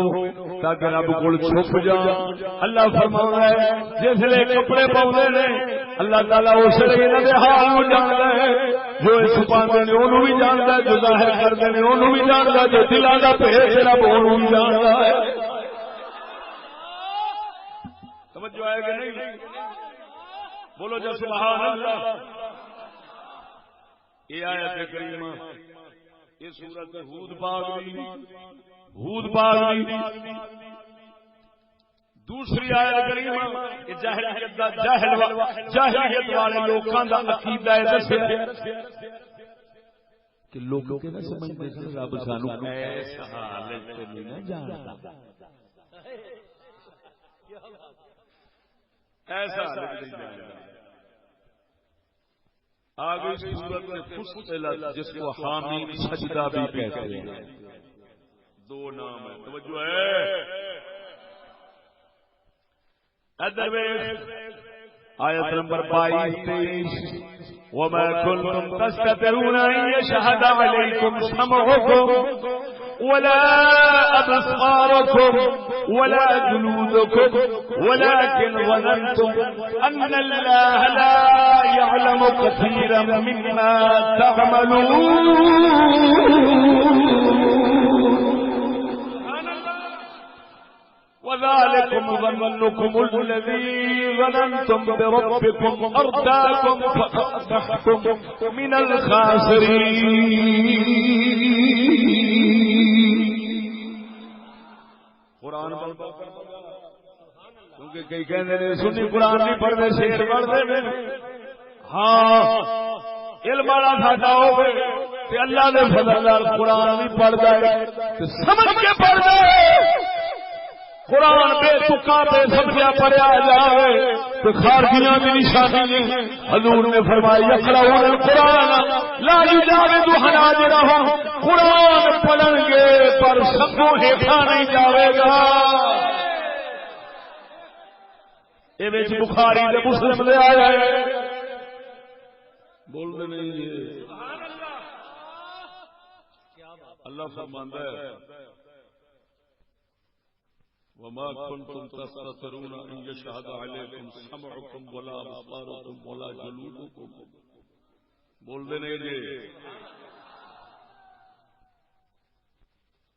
تاکہ رب کول چھپ جان۔ اللہ فرمانا ہے جس لے کپڑے پاؤندے نے اللہ تعالیٰ اس لیے انہاں دے حال نوں جاندا ہے، جو چھپاندے نے انہوں بھی جاندا ہے، جو ظاہر کردے نے انہوں بھی جاندا ہے، جو دلاں دا بھید رب انہوں بھی جاندا ہے۔ توجہ ہے کہ نہیں؟ بولو جب سبحان اللہ۔ یہ آیت کریمہ یہ سورۃ ہود پاک دی دوسری آیت کریمہ یہ جاہلیت والے لوکاں دا عقیدہ ہے دسیا کہ لوگ کہ نہ سمجھتے ہیں رب سانو ایسا حالت تے نہیں نہ جاندا، ایسا حالت نہیں جاندا۔ آگے سورت میں فصلت جس کو حامیم سجدہ بھی کہتے ہیں، دو نام ہے، توجہ ہے ادھر آیت نمبر 22-23 وما كنتم تستترون ان يشهد عليكم سمعكم ولا أبصاركم ولا جلودكم ولكن ظننتم أن الله لا يعلم كثيرا مما تعملون۔ وذلكم ظنكم الذي ظننتم بربكم أرداكم فأصبحتم من الخاسرين۔ قرآن کیونکہ کئی کہتے ہیں سنی قرآن نہیں پڑھتے شیر پڑھتے ہیں، ہاں علم والا ساڈا ہوے تے اللہ دے فضل نال قرآن نہیں پڑھدا ہے سمجھ کے پڑھدا ہے۔ قرآن بے تکا بے سمجھا پڑھیا جائے تو خارجیاں کی نشانی ہے۔ حضور نے فرمایا یقرؤون القرآن لا یجاوز حناجرہم، قرآن پڑھیں گے پر سبوں ہیٹھا نہیں جاوے گا۔ یہ وچ بخاری تے مسلم دے آیا ہے، بول دے نہیں جی اللہ فرماندا ہے وما كنتم تستترون ان يشهد عليكم سمعكم ولا ابصاركم ولا جلودكم، بول دے نہیں جی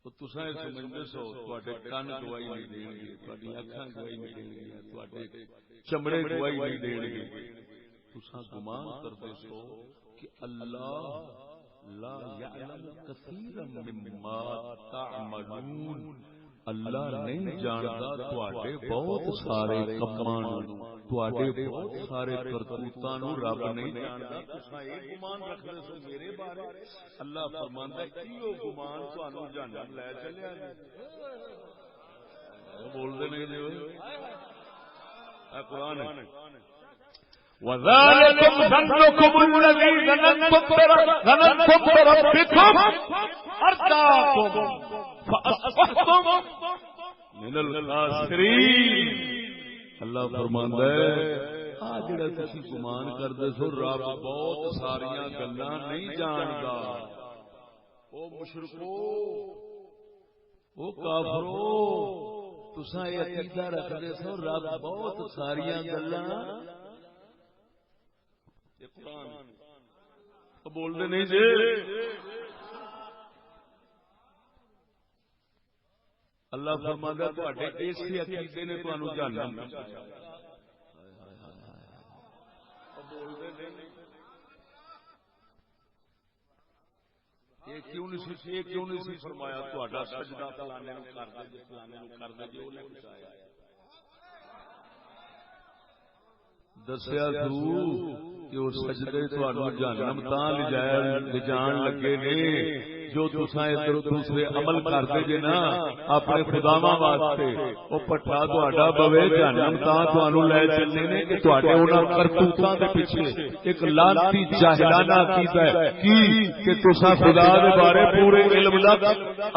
تساں سمجھتے سو تواڈے کان گواہی نہیں دین گے، تواڈی اکھاں گواہی نہیں دین گے، تواڈے چمڑے گواہی نہیں دین گے، تساں گمان کرتے سو کہ اللہ لا یعلم کثیرا مما تعملون، اللہ نہیں جاندا تواڈے بہت سارے کماں نوں، تواڈے بہت سارے کرتوتاں نوں رب نہیں جاندا، تساں اے گمان رکھدے سو میرے بارے۔ اللہ فرماندا ہے ایو گمان تانوں جہنم لے چلیا جی۔ بول دے نہیں جی اے قرآن ہے۔ وَذَلِكُمْ ظَنُّكُمُ الَّذِي ظَنَنتُمْ بِرَبِّكُمْ أَرْدَاكُمْ فَأَصْبَحْتُمْ مِنَ الْخَاسِرِينَ۔ اللہ فرماندا ہے آ جڑا تسی گمان کردے سو رب بہت ساریاں گلاں نہیں جاندا، او مشرکو او کافرو تساں اے عقیدہ رکھدے سو رب بہت ساریاں گلاں، یہ قرآن بول دے نہیں جی۔ اللہ فرماندا تواڈے اسی عقیدے نے تانوں جہنم پہنچایا۔ یہ کیوں نہیں سی فرمایا تہاڈا سجدہ فلانے نوں کر دے جے فلانے نوں کر دے جے اونے پہنچایا؟ دسیا تو کہ وہ سجدے تہاڈوں جہنم تاں لجان لگے نے جو تساں ادھر دوسرے عمل کرتے جے نا اپنے خداواں واسطے، او پٹھا تہاڈا بوے جہنم تاں تانوں لے چلنے نے کہ تہاڈے انہاں کرتوتاں دے پیچھے ایک لعنتی جاہلانہ عقیدہ ہے کہ تساں خدا دے بارے پورے علم دا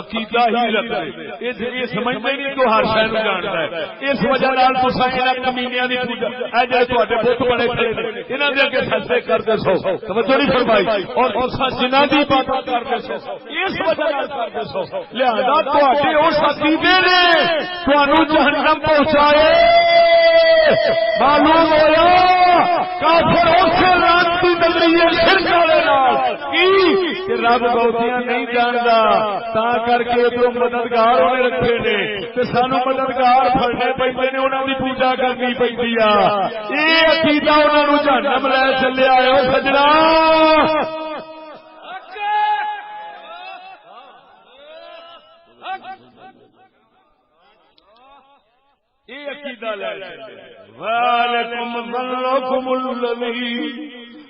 عقیدہ ہی رکھدے، یہ سمجھدے نہیں تو ہر شے نوں جاندا ہے۔ اس وجہ نال تساں انہاں کمینیاں دی پوجا اے جڑے تہاڈے بت بڑے کھڑے نے انہاں دے اگے سجدے کردے سو، توجہ نہیں فرمائی، اور تساں جنہاں دی عبادت کردے سو اس وجہ کردے سو، لہذا تواڈے اس عقیدے نے تانوں جہنم پہنچائے۔ معلوم ہویا کافر اسے لعنتی نظریے شرک والے نال کی کہ رب بہتیاں نہیں جاندا، تاں کر کے تو مددگار ہونے رکھے نے تے سانوں مددگار پھڑنے پیندے نے، انہاں دی پوجا کرنی پیندی آ۔ یہ عقیدہ انہاں نوں جہنم لے چلیا اے او سجنا۔ ذَلِكُمْ ظَنُّكُمُ الَّذِي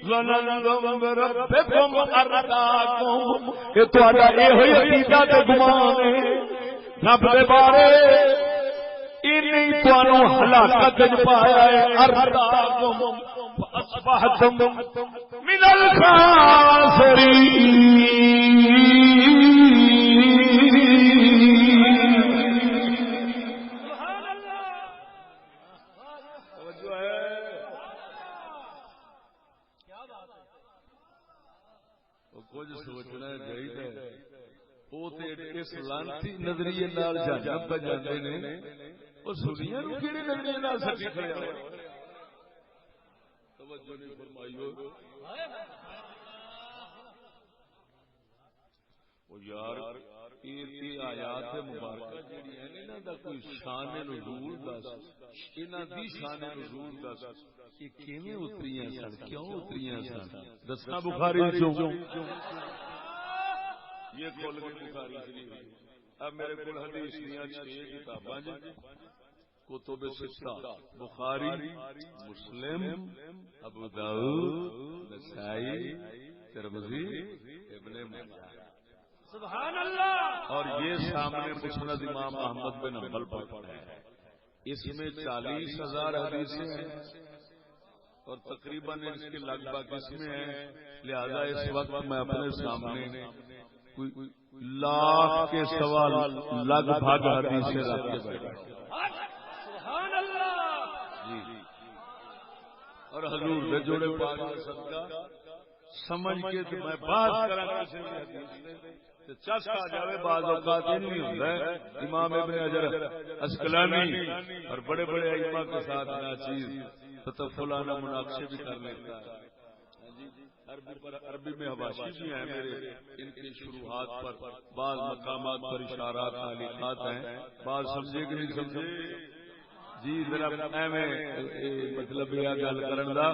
ظَنَنتُمْ بِرَبِّكُمْ أَرْدَاكُمْ، کہ تہاڈا ایہی عقیدہ تے گمان ہے رب دے بارے، انہی تانوں ہلاکت وچ پایا ہے۔ أَرْدَاكُمْ فَأَصْبَحْتُمْ مِنَ الْخَاسِرِينَ۔ سوچنا چاہیے وہ اس لانتی نظریے جہنم پہ جاتے ہیں، اور سنیا نوں کہڑے نظریے نال سچی کھڑے ہوئے؟ توجہ نہیں فرمائی ہو یار۔ یہ آیات مبارکہ جڑی ہیں انہاں دا کوئی شان نزول دس، انہاں دی شان نزول دس، یہ کیویں اتریاں سن، کیوں اتریاں سن؟ دسنا بخاری چوں یہ کھول کے بخاری شریف۔ اب میرے کو حدیث دیاں 6 کتاباں کتب ستہ، بخاری، مسلم، ابو داؤد، نسائی، ترمذی، ابن ماجہ، سبحان اللہ، اور یہ سامنے مسند امام احمد بن حنبل پر ہے۔ اس میں 40,000 حدیثیں ہیں اور تقریباً اس کے لگ بھگ اس میں ہیں، لہذا اس وقت میں اپنے سامنے کوئی لاکھ کے سوال لگ بھگ حدیثیں رکھ کے بیٹھا سبحان اللہ جی، اور حضور دے جوڑے پاک صدقہ سمجھ کے تو میں بات کراں کسی بھی حدیث تے چس آ جاوے، بعض اوقات نہیں ہوندا ہے۔ امام ابن حجر عسقلانی اور بڑے بڑے ائمہ کے ساتھ ناچیز تطفلانہ مناقشے بھی کر لیتا ہے، عربی میں حواشی بھی ہیں میرے، ان کی شروحات پر بعض مقامات پر اشارات تعلیقات ہیں، بعض سمجھے کہ نہیں سمجھے جی ذرا مطلب یہ گل کرن دا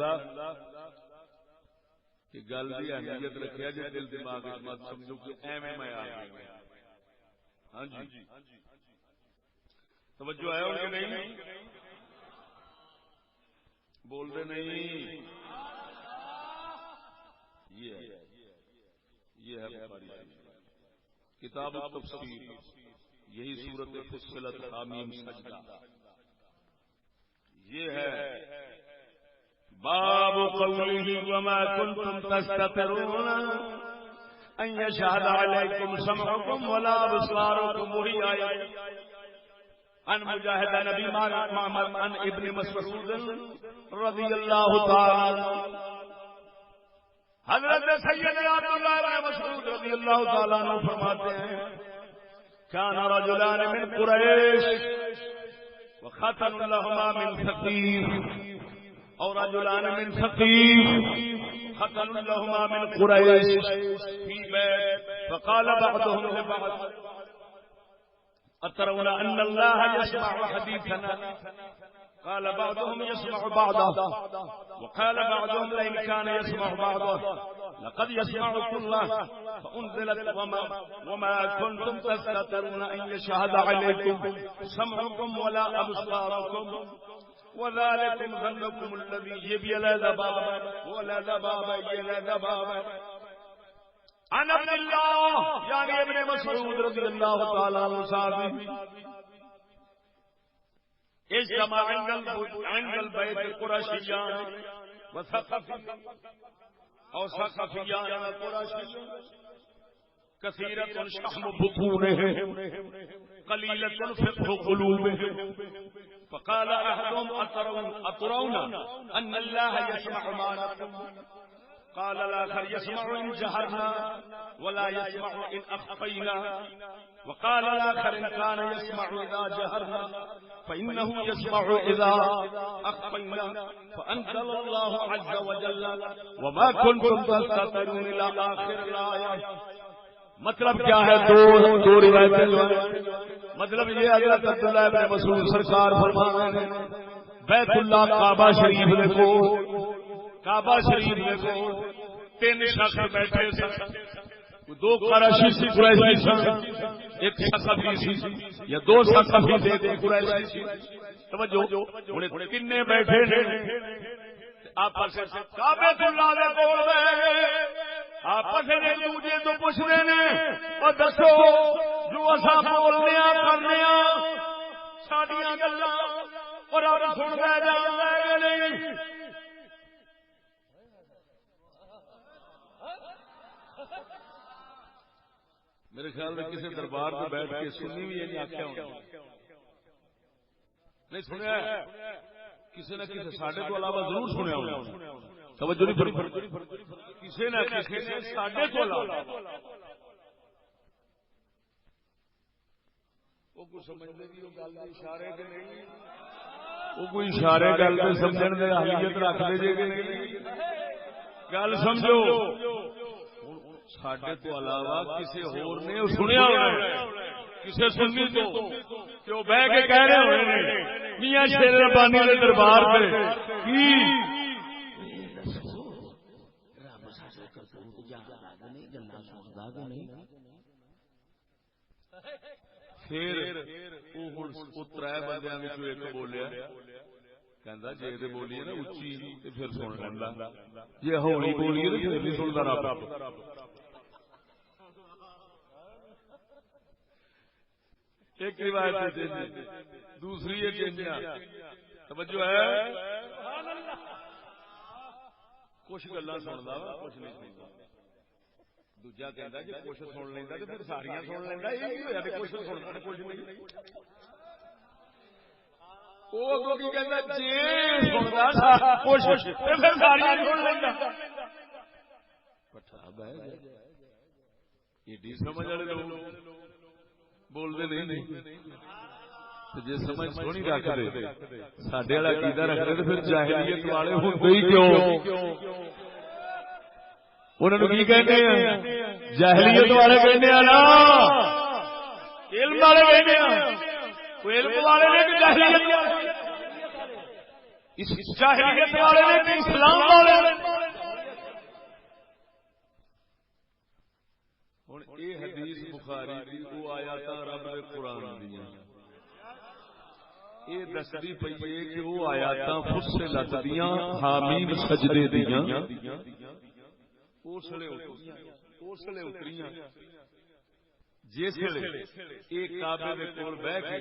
کہ گل کی اہمیت رکھیا جی، دل دماغ مت سمجھو کہ ایویں میں آ گیا۔ ہاں جی توجہ ہے ان کے نہیں بول دے نہیں، یہ ہے بخاری کتاب التفسیر، یہی سورت فصلت حامیم سجدہ، یہ ہے باب قوله وما كنتم تستترون ان يشهد عليكم سمعكم ولا ابصاركم، وہی آیت عن مجاہد نبی معمر عن ابن مسعود رضی اللہ تعالی، حضرت سیدنا عبداللہ بن مسعود رضی اللہ تعالی عنہ فرماتے ہیں كان رجلان من قریش وختن لهما من ثقيف، اور رجلان من ثقيف ختن لهما من قريش في بيت، فقال بعضهم لبعض أترون أن الله يسمع حديثنا؟ قال بعضهم يسمع بعضه، وقال بعضهم لئن كان يسمع بعضه لقد يسمع كله، فأنزلت وما كنتم تستترون أن يشهد عليكم سمعكم ولا أبصاركم وذلكم ظنكم الذي يبيل ذبابا ولا ذبابا يلا ذبابا، عن عبد الله يعني ابن مسعود رضي الله تعالى عنه صحابي اجتمع عند البيت القرشيان وثقفيان او ثقفيان القرشيان كثيرة شحم بطونهم قليلة فقه قلوبهم، فقال أحدهم أترون أن الله يسمع ما نقول؟ قال الآخر يسمع إن جهرنا ولا يسمع إن أخفينا، وقال الآخر إن كان يسمع إذا جهرنا فإنه يسمع إذا أخفينا، فأنزل الله عز وجل وما كنتم تستترون إلى آخر الآية۔ مطلب کیا ہے؟ دو روایتیں، مطلب یہ حضرت عبداللہ بن مسعود سرکار فرماتے ہیں بیت اللہ کعبہ شریف دیکھو، کعبہ شریف دیکھو، تین شخص بیٹھے سن، دو قریشی سی قریشی سن، ایک ثقفی سی یا دو ثقفی تھے قریشی سی، توجہ انہیں کنے بیٹھے نے آپس کعبۃ اللہ دے کول بیٹھے، آپس ایک دوسرے تو پوچھتے ہیں اور دسو جو اساں بولنے کرنے ساڈیاں گلاں اور آپ سندا جاندا ہے نہیں؟ میرے خیال میں کسی دربار میں بیٹھ کے سنی بھی یہ آخیا ہونا نہیں سنیا، کسی نہ کسی ساڈے کو علاوہ ضرور سنیا ہونا، توجہ نہیں فرمائی، کسی نہ کسی نے ساڈے کو علاوہ وہ کوئی سمجھنے کی گل اشارے کے نہیں، وہ کوئی اشارے گل کو سمجھنے کی اہلیت رکھ دے جے کہ نہیں، گل سمجھو ساڈے تو علاوہ کسی ہور نے سنیا ہونا، کسی سنی تو کہ وہ بہ کے کہہ رہے ہونے میاں شیر ربانی کے دربار پہ کی پھر وہ ترے بندیاں وچوں ایک بولیا کہندا جے تے بولیے نا اچھی تے پھر سن لیندا، جے ہولی بولیے تے پھر نہیں سندا رب۔ ایک روایت دوسری توجہ ہے، کچھ گلا سنتا کچھ نہیں سنتا، دوجا کہندا جی کچھ سن لیندا تے پھر ساریاں سن لیندا، یہ ہویا تے کچھ سننا کچھ نہیں، وہ کی کہندا جی سندا کچھ تے پھر ساریاں سن لیندا، پٹھا بہ ایڈی سمجھ والے لوگ بولتے نہیں، جی سمجھ سونی رکھ دے ساڈے والا عقیدہ رکھ دے تو پھر جاہلیت والے ہوندے ہی کیوں؟ انہوں نے کی کہتے ہیں جاہلیت والے کہتے ہیں نا علم والے کہتے ہیں کوئی علم والے نے کہ جاہلیت والے نے کہ اسلام والے نے. ہوں یہ حدیث بخاری دی وہ آیات رب دے قرآن دیا یہ دستی پی ہے کہ وہ آیات فصلت دیاں حامیم سجدے دیاں اسلے اتریاں جسے ایک کعبے دے کول بہ کے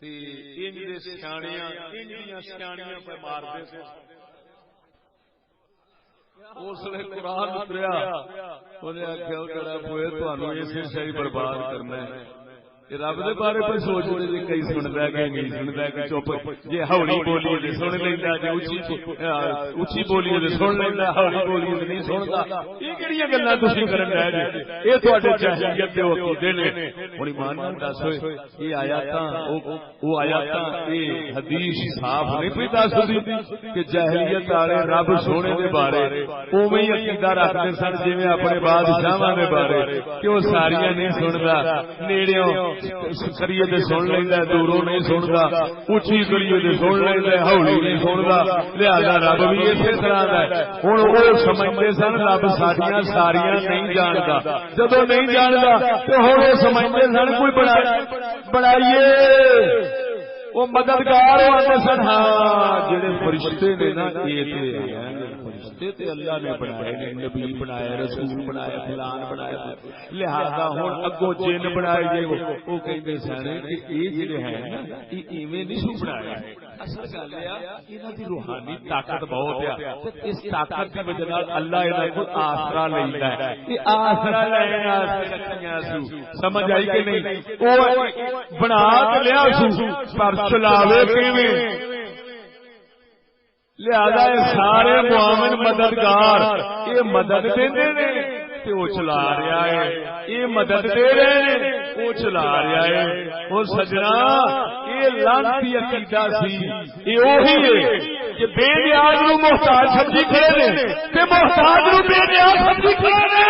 تے انج دے سیاںیاں پہ مار دے اسلے قرآن اتریا انہیں آخیا جڑا ہوئے تانوں اسے صحیح برباد کرنا ہے. رب دے بارے پہ سوچ رہے کئی سنتا ہے کہ نہیں سنتا ہے کہ چپ جی ہولی بولیے تو سن لینا جی اچھی بولیے تو سن لینا ہولی بولیے تو نہیں سنتا. یہ کہڑی گلا تھی کرن رہے جی یہ تے جاہلیت کے عقیدے نے. ہوں ایمان نال دس ہوئے یہ آیات وہ آیات یہ حدیث صاف نہیں پی دستی کہ جاہلیت والے رب سونے کے بارے اوویں ہی عقیدہ رکھتے سن جی اپنے بادشاہاں کے بارے کہ وہ ساریاں نہیں سنتا نیڑیوں کریے تے سن لینا دوروں نہیں سنتا اچھی کریے تے سن لینا ہولی نہیں سنتا لہذا رب بھی اسی طرح کا ہے. ہوں وہ سمجھتے سن رب ساڈیاں ساریاں نہیں جانتا جدو نہیں جانتا تو ہوں وہ سمجھتے سن کوئی بنائیے وہ مددگار ہوتے سن. ہاں جڑے فرشتے نے نا یہ فرشتے تے اللہ نے بنائے نے نبی بنائے رسول بنائے فلان بنائے لہذا ہوں اگوں جن بنائے جی وہ کہتے سن کہ یہ جڑے ہیں نا یہ ایویں نہیں سو بنائے. اصل گل ہے انہاں دی روحانی طاقت بہت ہے اس طاقت کی وجہ نال اللہ انہاں کو آسرا لیندا ہے. یہ آسرا لینے واسطے رکھیاں سو سمجھ آئی کہ نہیں. او بنا کے لیا سو پر چلاوے کیویں. لہذا یہ سارے معاون مددگار یہ مدد دیندے نے تے وہ چلا رہا ہے یہ مدد دے رہے ہیں وہ چلا رہا ہے. وہ سجنا یہ لانتی عقیدہ سی یہ وہی ہے کہ بے نیاز نو محتاج سمجھی کھڑے نے تے محتاج نو بے نیاز سمجھی کھڑے نے.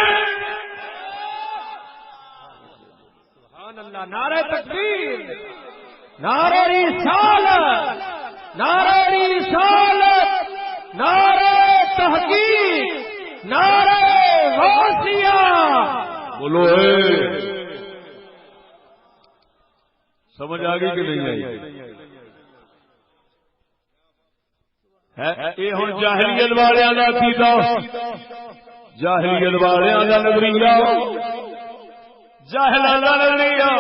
سبحان اللہ. نعرہ تکبیر نعرہ رسالت نعرہ رسالت نعرہ تحقیق نعرہ غوثیہ. بولو سمجھ آ گئی کہ نہیں آئی؟ یہ ہوں جاہلیت والوں کا عقیدہ جاہلیت والوں کا نظریہ جاہلاں دا نظریہ.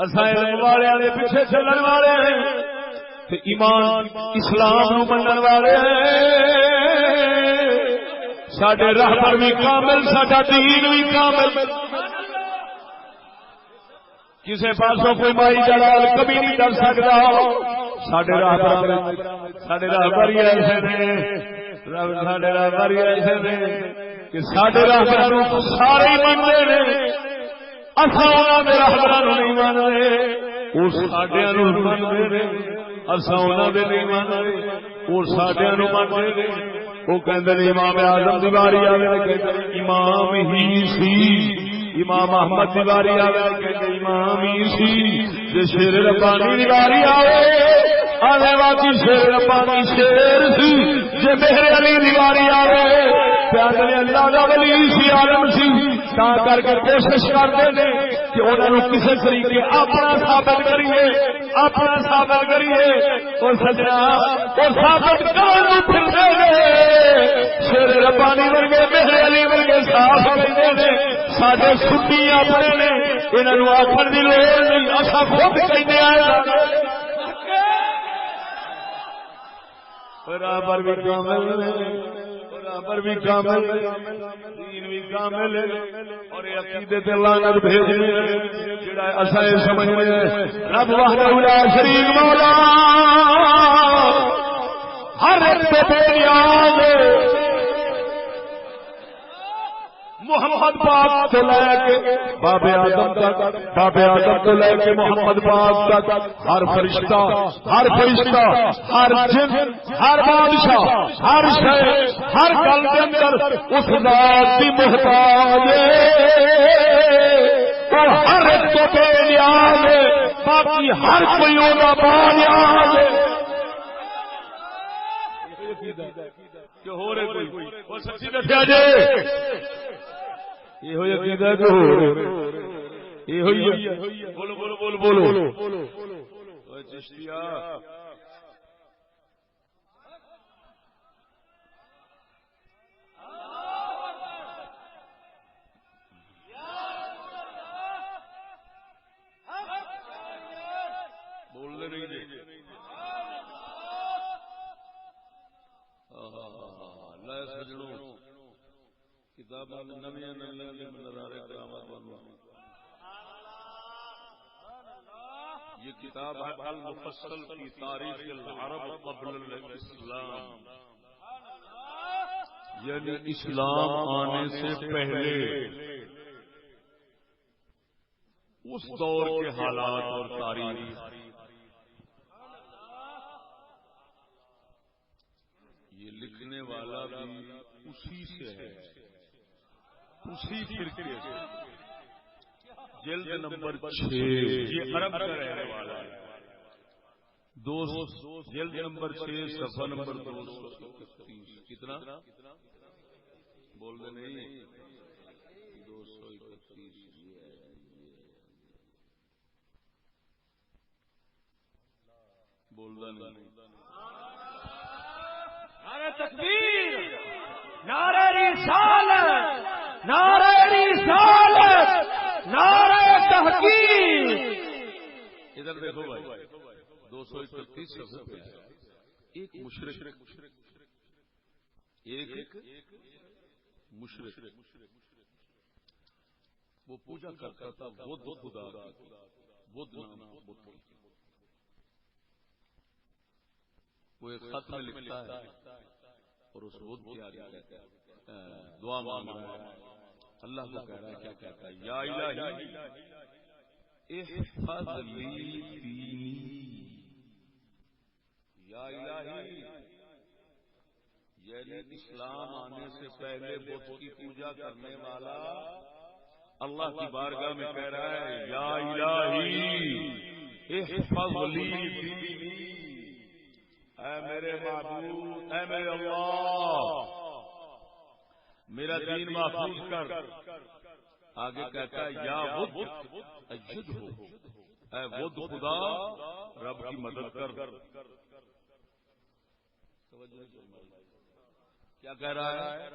اساں علم والوں کے پیچھے چلن والے ہیں ایمان اسلام نو منن والے ساڈے راہبر بھی کامل ساڈا دین بھی کامل. کسے پاسوں کوئی مائی جلال کبھی نہیں کر سکتا. ساڈے راہبر ہی ایسے نے ساڈے راہبر ہی ایسے نے کہ ساڈے راہبر سارے ہی منتے ہیں. اساں انہاں دے راہبراں نوں نہیں منتے وہ ساڈیاں نوں منتے نے. اساں انہاں دے نہیں منتے وہ ساڈیاں نوں منتے نے. وہ کہندے نے امام اعظم دی واری آوے کہندے امام ہی سی. امام احمد دی واری آوے کہندے امام ہی سی. جے شیر ربانی دی واری آوے آوے واقعی شیر ربانی شیر سی. جے مہر علی دی واری آوے پیادے اللہ دا ولی سی عالم سی. تا کر کے کوشش کرتے ہیں کہ انہوں کسی طریقے اپنا ثابت کریے اپنا ثابت کریے. اور سجنا وہ ثابت کرنے پھرتے ہیں شیر ربانی ورگے مہر علی ورگے صاف کہتے ہیں سارے سنی اپنے نے انہوں آخر کی لوڑ نہیں. اصا خود کہتے ہیں برابر بھی کامل برابر بھی کامل دین بھی کامل اور یہ عقیدے تے لعنت بھیجنے جڑا اسا یہ سمجھنے رب وحدہ لا شریک مولا ہر ایک تے بے نیاز محمد پاک سے لے کے باب آدم تک باب آدم سے لے کے محمد پاک تک ہر فرشتہ ہر جن ہر بادشاہ ہر شے ہر گل کے اندر اس ذات کی محتاج ہے، ہر ایک تو بے نیاز ہے، باقی ہر کوئی ہوگا با نیاز ہے. ہو رہے کوئی سچی دسیا جی یہ ہوئی عقیدہ کہ یہ ہوئی بولو بولو بولو بولو چشتیا بولنے نہیں دے اللہ سجڑوں کتاباں نویاں نظارے کرامات بنوا یہ کتاب ہے المفصل فی تاریخ العرب قبل الاسلام، یعنی اسلام آنے سے پہلے اس دور کے حالات اور تاریخ. یہ لکھنے والا بھی اسی سے ہے، اسی فرقے سے. جلد نمبر 6 یہ عرب کا رہنے والا ہے. جلد نمبر 6 صفحہ نمبر 231. کتنا بول دے نہیں 231 بولدا نہیں. نعرہ تکبیر، نعرہ رسالت، نعرہ رسالت، نعرہ تحقیق. ادھر دیکھو بھائی 231 صفحے پہ ایک مشرک وہ پوجا کرتا تھا بدھ خدا کی، بدھ نام بدھ. وہ ایک خط میں لکھتا ہے اور اس بدھ کی آگے کہتا ہے دعا مانگ رہا ہے، اللہ کو کہہ رہا ہے، کیا کہتا ہے؟ یا الہی احفظ لی دینی، یا الہی یعنی اسلام آنے سے پہلے بدھ کی پوجا کرنے والا اللہ کی بارگاہ میں کہہ رہا ہے یا الہی احفظ لی دینی، اے میرے معبود، اے میرے اللہ میرا دین محفوظ کر. آگے کہتا ہے یا بدھ اجد ہو، اے بدھ خدا رب کی مدد کر. کیا کہہ رہا ہے؟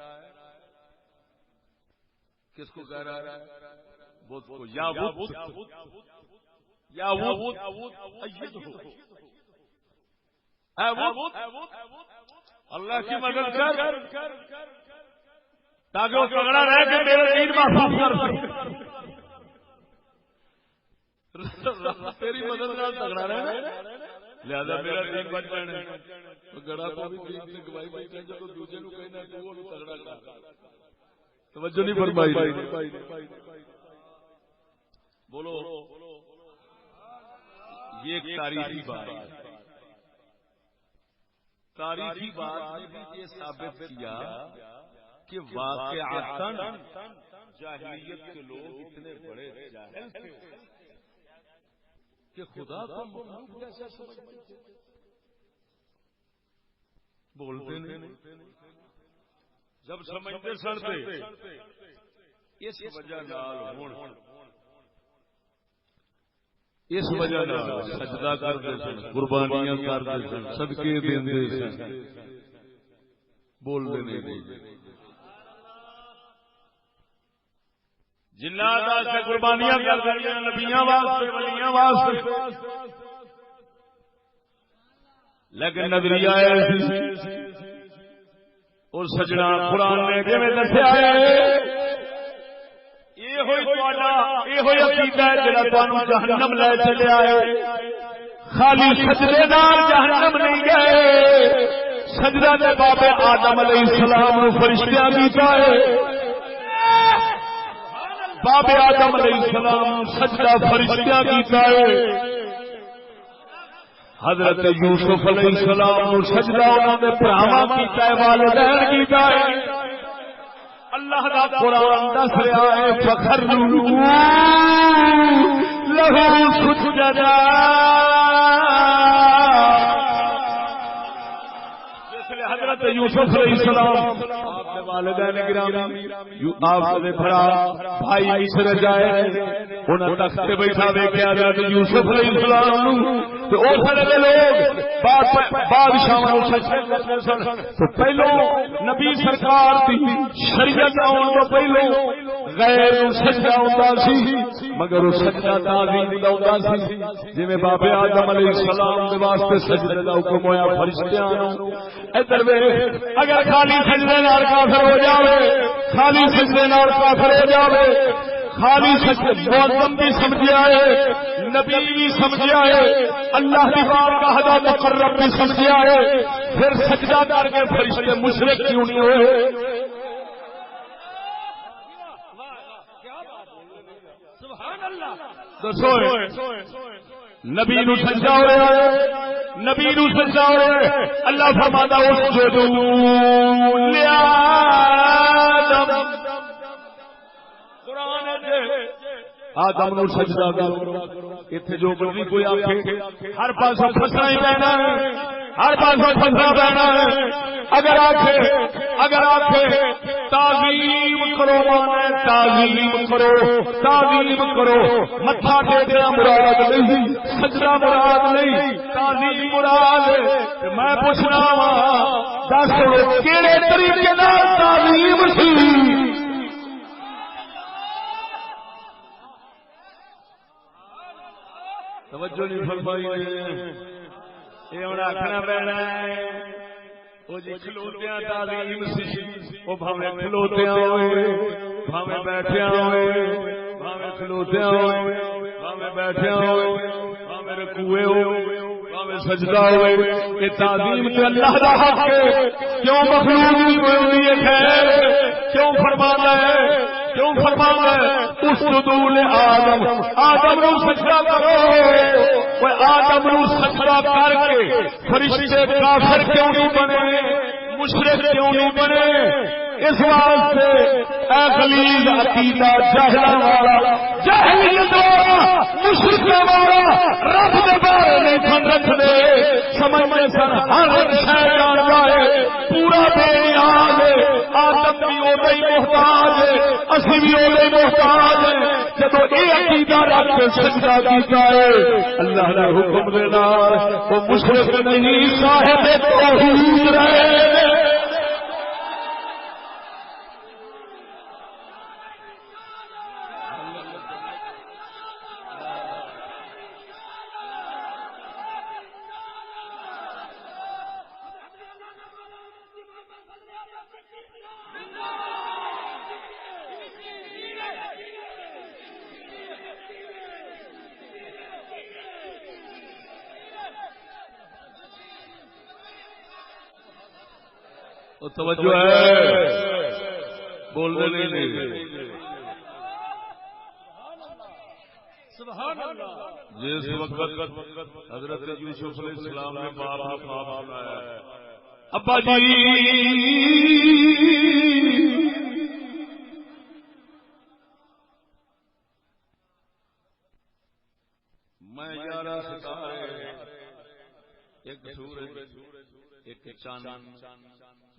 کس کو کہہ رہا ہے؟ بدھ کو. یا بدھ یا بدھ اجد ہو، اے بدھ اللہ کی مدد کر تاکہ وہ تگڑا رہ کے میرے دین محفوظ کر سکے. تیری مدد نہ تگڑا رہے لہذا میرا دین بچ جانے. گڑا کو بھی دین کی گواہی بیٹھے جو دوسرے کو کہنا کہ وہ تگڑا کر. توجہ نہیں فرمائی. بولو یہ ایک تاریخی بات ہے. تاریخی بات نے بھی یہ ثابت کیا کہ واقعتاً جاہلیت کے لوگ اتنے بڑے جاہل تھے کہ خدا کو مخلوق جیسا سمجھتے تھے. بولتے نہیں جب سمجھتے سڑتے اس وجہ نال اس وجہ نال سجدہ کرتے سن، قربانیاں کرتے سن، صدقے دیندے سن. بولتے نہیں جنات واسطے قربانیاں کرتے ہیں، نبیاں واسطے، ولیاں واسطے، لیکن نظریہ ایسی اور سجنا قرآن نے کیویں دسیا ہے یہ عقیدہ ہے جڑا تانوں جہنم لے چلیا ہے. خالی سجدے نال جہنم نہیں گئے، سجدہ تے باب آدم علیہ السلام نو فرشتیاں کیتا ہے. باب آدم علیہ السلام سجدہ فرشتیاں کیتا ہے. حضرت یوسف علیہ السلام نو سجدہ انہاں دے بھراواں کیتا ہے، والدین کیتا ہے۔ اللہ دا قرآن دس رہا ہے فخروا لہ سجدا، حضرت یوسف علیہ السلام آپ کے والدین گرامی آپ کے بھرا بھائی مصر جائے انہاں تخت تے بیٹھا ویکھیا حضرت یوسف علیہ السلام نو تے او سارے لوگ بادشاہ نو سجدے کرتے سن۔ تو پہلو نبی سرکار دی شریعت آن تو پہلو غیر نو سجدہ ہوندا سی، مگر او سجدہ تعظیم دا ہوندا سی، جویں باب آدم علیہ السلام دے واسطے سجدے دا حکم ہویا فرشتیاں نو۔ ادھر اگر خالی سجدے نال کافر ہو جاوے، خالی سجدے نال کافر ہو جاوے، خالی سجدے معظم بھی سمجھیا ہے، نبی بھی سمجھیا ہے، اللہ کی بارگاہ دا مقرب بھی سمجھیا ہے، پھر سجدہ کر کے فرشتے مشرک کیوں نہیں ہوئے؟ دسو نبی نو سجدہ ہو رہا ہے، نبی نو سجدہ ہو رہا ہے، اللہ فرماتا اسجدوا لآدم، قرآن ہے آدم نو سجدہ کرو۔ اتنے جو مرضی کوئی آکھے، ہر پاسوں پھسنا ہی پینا ہے، ہر پاسوں پھسنا پینا ہے۔ اگر آکھے تعظیم کرو، تعظیم کرو، تعظیم کرو، متھا ٹیکنا مراد نہیں، سجدہ مراد نہیں، تعظیم مراد ہے۔ میں پوچھنا وا دس کیڑے طریقے نال تعظیم سی؟ توجہ نہیں فرمائی، یہ ہوں آخنا پینا ہے وہ جی کھلوتیاں تعلیم سی، وہ بھاویں کھلوتیاں ہوئے، بھاویں بیٹھیا ہوئے، بھاویں کھلوتیاں ہوئے، بھاویں بیٹھیا ہوئے، بھاویں رکوعے ہوئے، بھاویں سجدہ ہوئے، یہ تعظیم تے اللہ دا حق ہے۔ کیوں مخلوق کی کوئی ہے خیر؟ کیوں فرماتا ہے؟ کیوں فرماتا ہے اسجدوا لآدم، آدم نو سجدہ کرو؟ وہ آدم نو سجدہ کر کے فرشتے کافر کیوں نہیں بنے، مشرک کیوں نہیں بنے؟ اس واسطے اے غلیظ عقیدہ جہلاں والا، جاہلیت والا، مشرکاں والا رب دے بارے نہیں سن رکھدے، سمجھدے سن ہر ایک شے جان جائے، پورا بے نیاز ہے، آدم بھی اوہی محتاج ہے، اسی بھی اوہی محتاج ہے۔ جدو یہ عقیدہ رکھ کے سجدہ کیتا ہے اللہ نے حکم دے نال، وہ مشرک نہیں صاحب توحید رہے۔ توجہ ہے بولنے نہیں۔ جس وقت حضرت یوسف علیہ السلام نے باپ نے خواب سنایا، ابا جی میں 11 ستارے، ایک سورج، ایک چاند،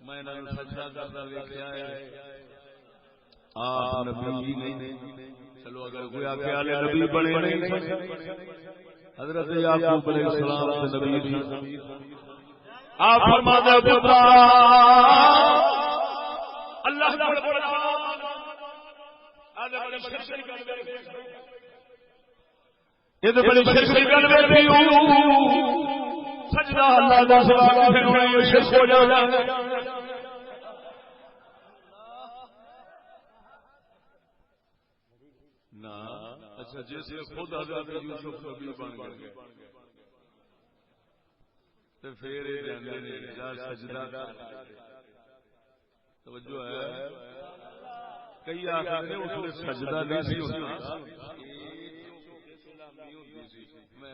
میں انہوں سجدہ کرتا دیکھا ہے۔ آپ نبی نہیں، چلو اگر کوئی آگے والے نبی بنے نہیں، حضرت یعقوب علیہ السلام سے نبی تھی۔ آپ فرماتے ہیں پترا اللہ کا یہ تو بڑی شرک کی گل بیٹھی ہوں، سجدہ اللہ کا سوا کسی کو نہیں، شرک ہو جاتا ہے۔ نا اچھا جیسے خود حضرت یوسف نبی بن گئے تو پھر یہ کہندے نے جا سجدہ کر۔ توجہ ہے، کئی آخر نے اس نے سجدہ نہیں سی ہوتا، میں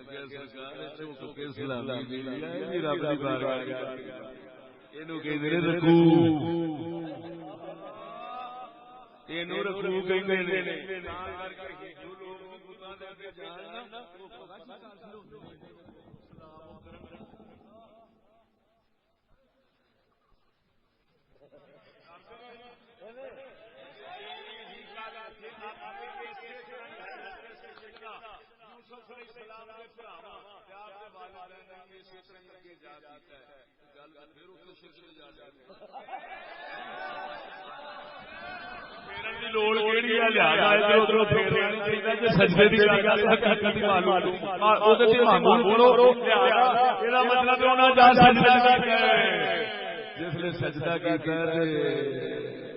جسے سجدہ کیا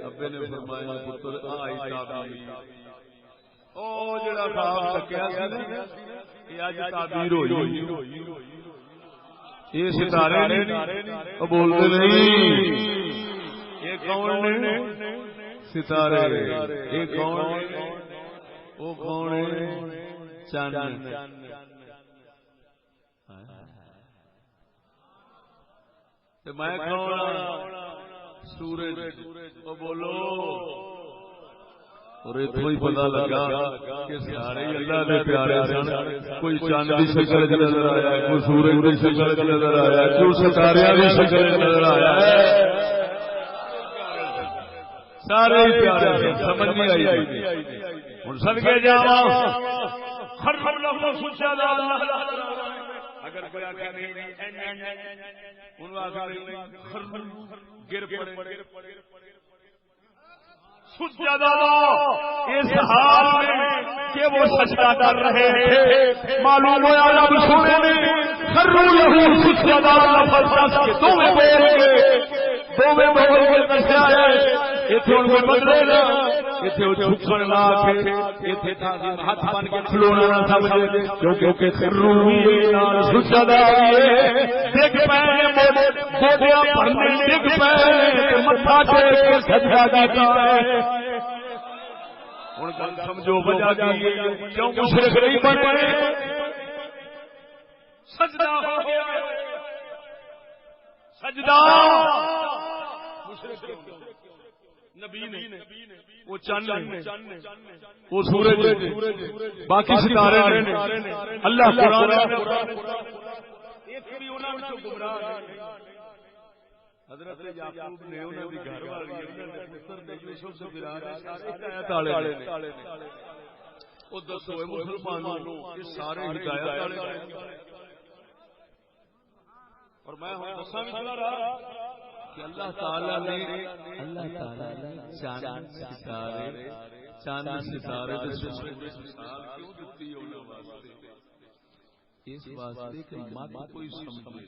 ابے نے فرمایا پتر آئی جڑا خواب تکیا یہ اج تعبیر ہوئی یہ ستارے بولتے نہیں یہ کون نے ستارے یہ کون وہ کون چاند میں کون سورج وہ بولو اور اتو ہی پتا لگا کہ سارے اللہ کے پیارے سن کوئی چاند کی شکل نظر آیا کوئی سورج کی شکل نظر آیا کوئی ستارے کی شکل نظر آیا سارے پیارے سمجھ نہیں آئی ہوں سد کے جا اگر کوئی گر پڑے اس حال میں کہ وہ سجدہ کر رہے ہیں معلوم ہوا رب سونے نے خروا لہ سجدا لفظ کے دوویں بول کے دسیا ہے ایتھے ہن کوئی بدلے نا ایتھے جھکن لا کے ایتھے ہاتھ بن کے کھلونا نہ سمجھے کیونکہ خروا نال سجدا دیکھ پے بودیاں پڑھنے دیکھ پے متھا ٹیک کے سجدہ کیتا ہے ہن گل سمجھو وجہ کی کیوں مشرک نہیں بنے سجدہ ہو گیا سجدہ مشرک نبی نے وہ چاند وہ سورج باقی ستارے نے اللہ قرآن حضرت یعقوب نے انہاں دی گھر والی انہاں دے پتر نے یوسف سے برار سارے ہدایت والے نے او دسو اے مسلمانوں یہ سارے ہدایت والے اور میں ہن دساں وی چلا رہا کہ اللہ تعالی نے چاند ستارے دے سورج دی مثال کیوں دتی انہاں واسطے اس واسطے کہ مت کوئی سمجھے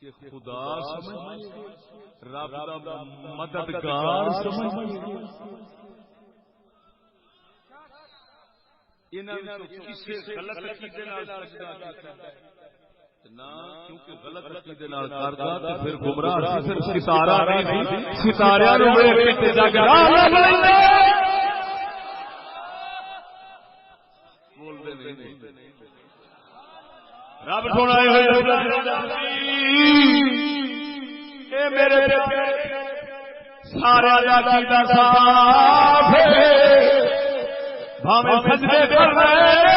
کہ خدا سمجھے رب دا مددگار سمجھے انہاں کسے غلط عقیدے نال سجدہ کیتا نہ کیونکہ غلط عقیدے نال کردا تے پھر گمراہ پھر ستارہ نہیں ستاریاں نوں ویکھ کے جگ بولدے نہیں رب سونا اے میرے سارا عقیدہ صاف ہے بھاویں سجدے کر رہے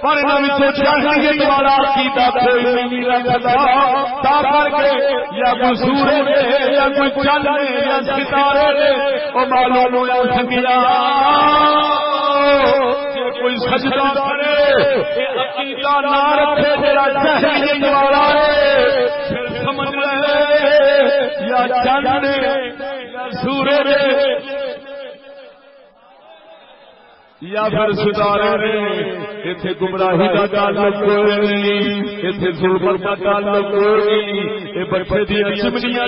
پر چاہیے والا عقیدہ کوئی نہیں رکھتا تا کر کے یا کوئی سورج یا کوئی چاند یا ستارے وہ معلوم ہو سکیا کوئی سجدہ کرے عقیدہ نہ رکھے جڑا چاہیے والا ہے پھر سمجھ لے یا چاند یا سورج یا پھر ستارے نے اتنے گمراہی کا تعلق کوئی نہیں اتنے ظلم کا تعلق کوئی نہیں یہ بچے دی چمنیاں